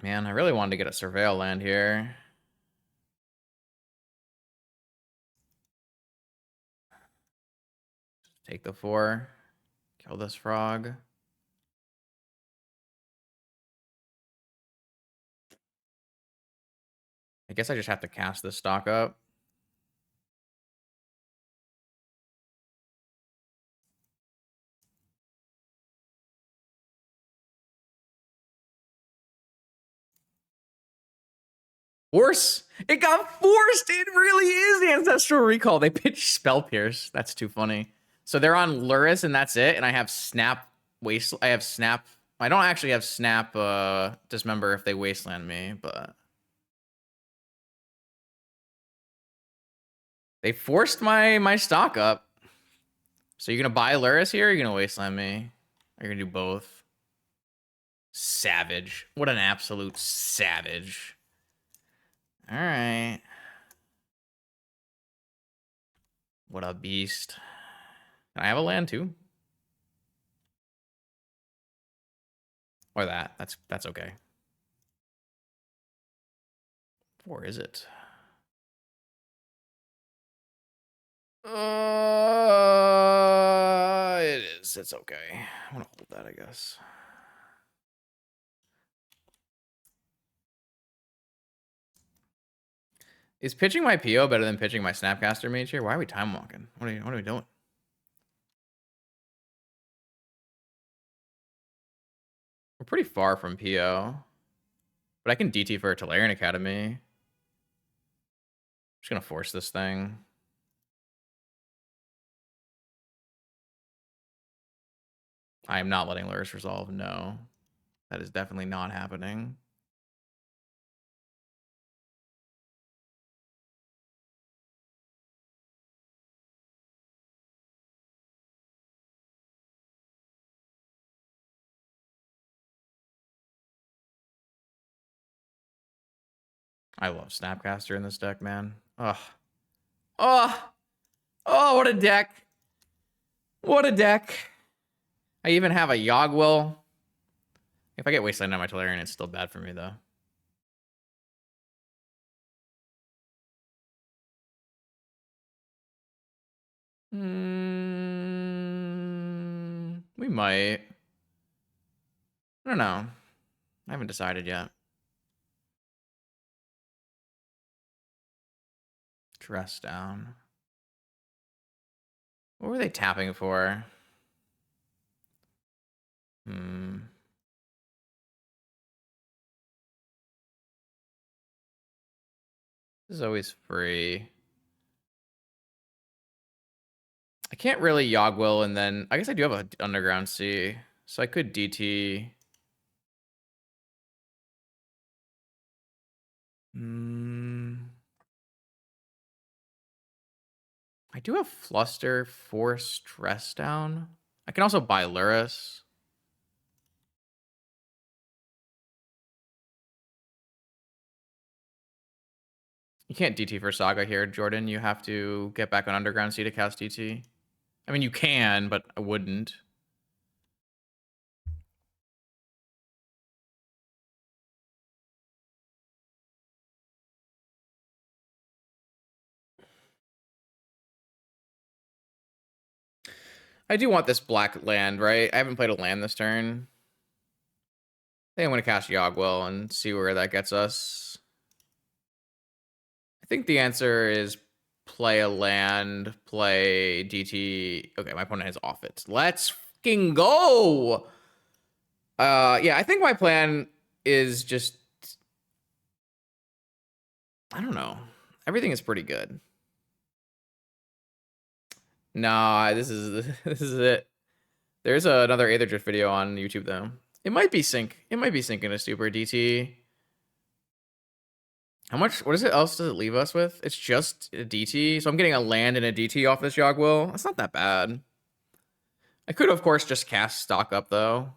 Man, I really wanted to get a Surveil land here. Take the 4. Kill this frog. I guess I just have to cast this stock up. Force. It got forced. It really is Ancestral Recall. They pitched Spell Pierce. That's too funny. So they're on Lurrus, and that's it. And I have Snap Waste. I have Snap. I don't actually have Snap Dismember if they Wasteland me, but they forced my stock up. So you're gonna buy Lurrus here, or you're gonna Wasteland me? Or you're gonna do both? Savage. What an absolute savage. All right. What a beast. Can I have a land too? Or that. That's okay. Or is it? It is. It's okay. I'm gonna hold that, I guess. Is pitching my PO better than pitching my Snapcaster Mage here? Why are we time walking? What are we doing? We're pretty far from PO. But I can DT for a Tolarian Academy. I'm just gonna force this thing. I am not letting Lurrus resolve. No. That is definitely not happening. I love Snapcaster in this deck, man. Ugh. Oh, what a deck. What a deck. I even have a Yogwill. If I get Wasteland on my Tolarian, it's still bad for me, though. We might. I don't know. I haven't decided yet. Dress down. What were they tapping for? This is always free. I can't really Yogwill, and then I guess I do have an Underground Sea, so I could DT. I do have Fluster, Force, Dress Down. I can also buy Lurrus. You can't DT for Saga here, Jordan. You have to get back on Underground Sea to cast DT. I mean, you can, but I wouldn't. I do want this black land, right? I haven't played a land this turn. I think I'm going to cast Yogwill and see where that gets us. I think the answer is play a land, play DT. Okay, my opponent has off it. Let's fucking go! Yeah, I think my plan is just... I don't know. Everything is pretty good. Nah, this is it. There's another Aetherdrift video on YouTube though. It might be sync. It might be sync in a super DT. How much? What else does it leave us with? It's just a DT. So I'm getting a land and a DT off this Yogwill. That's not that bad. I could, of course, just cast stock up though.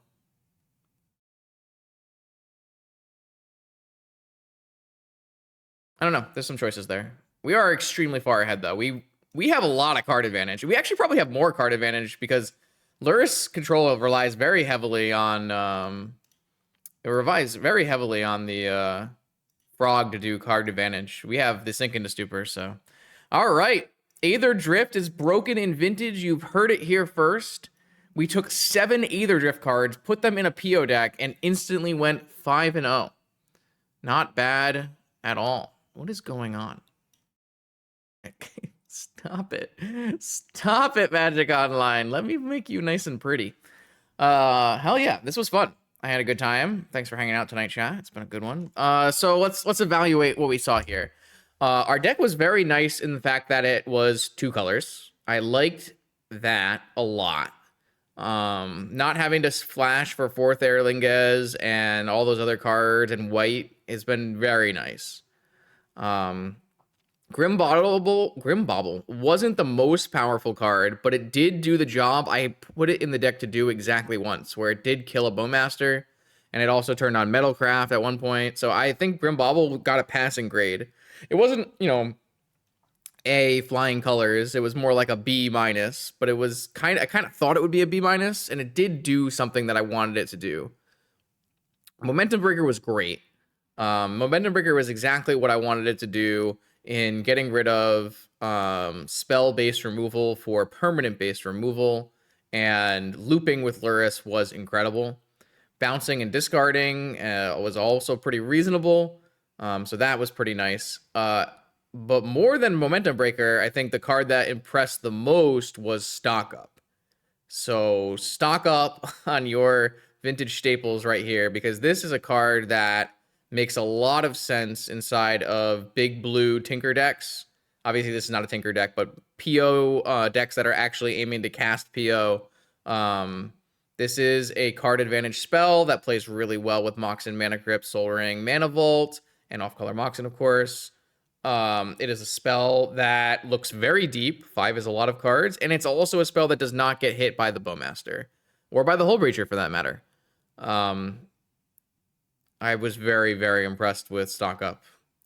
I don't know. There's some choices there. We are extremely far ahead though. We have a lot of card advantage. We actually probably have more card advantage because Lurrus Control relies very heavily on it relies very heavily on the Frog to do card advantage. We have the Sink into Stupor, so all right. Aetherdrift is broken in Vintage. You've heard it here first. We took 7 Aetherdrift cards, put them in a PO deck, and instantly went 5-0. Not bad at all. What is going on? Stop it. Stop it, Magic Online. Let me make you nice and pretty. Hell yeah, this was fun. I had a good time. Thanks for hanging out tonight, chat. It's been a good one. So let's evaluate what we saw here. Our deck was very nice in the fact that it was 2 colors. I liked that a lot. Not having to flash for 4th Erlinges and all those other cards and white has been very nice. Grim Bauble wasn't the most powerful card, but it did do the job I put it in the deck to do exactly once, where it did kill a Bowmaster, and it also turned on Metalcraft at one point. So I think Grim Bauble got a passing grade. It wasn't, A flying colors. It was more like a B minus, but it was I kind of thought it would be a B minus, and it did do something that I wanted it to do. Momentum Breaker was great. Momentum Breaker was exactly what I wanted it to do in getting rid of spell-based removal for permanent-based removal, and looping with Lurrus was incredible. Bouncing and discarding was also pretty reasonable, so that was pretty nice. But more than Momentum Breaker, I think the card that impressed the most was Stock Up. So stock up on your vintage staples right here, because this is a card that makes a lot of sense inside of big blue Tinker decks. Obviously, this is not a Tinker deck, but PO decks that are actually aiming to cast PO. This is a card advantage spell that plays really well with Moxen, Mana Crypt, Soul Ring, Mana Vault, and off-color Moxen, of course. It is a spell that looks very deep. 5 is a lot of cards, and it's also a spell that does not get hit by the Bowmaster, or by the Hull Breacher for that matter. I was very, very impressed with Stock Up.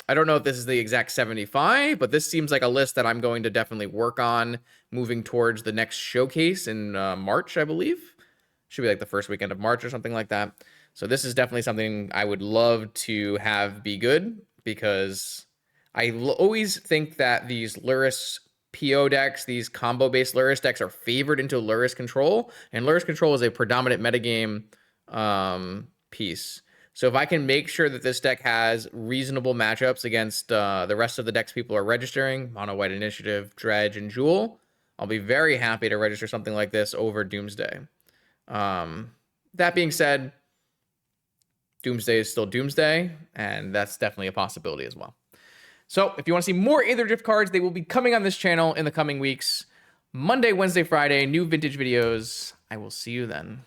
I don't know if this is the exact 75, but this seems like a list that I'm going to definitely work on moving towards the next showcase in March, I believe. Should be like the first weekend of March or something like that. So this is definitely something I would love to have be good, because I always think that these Lurrus PO decks, these combo-based Lurrus decks, are favored into Lurrus Control, and Lurrus Control is a predominant metagame piece. So if I can make sure that this deck has reasonable matchups against the rest of the decks people are registering, Mono White Initiative, Dredge, and Jewel, I'll be very happy to register something like this over Doomsday. That being said, Doomsday is still Doomsday, and that's definitely a possibility as well. So if you want to see more Aetherdrift cards, they will be coming on this channel in the coming weeks. Monday, Wednesday, Friday, new vintage videos. I will see you then.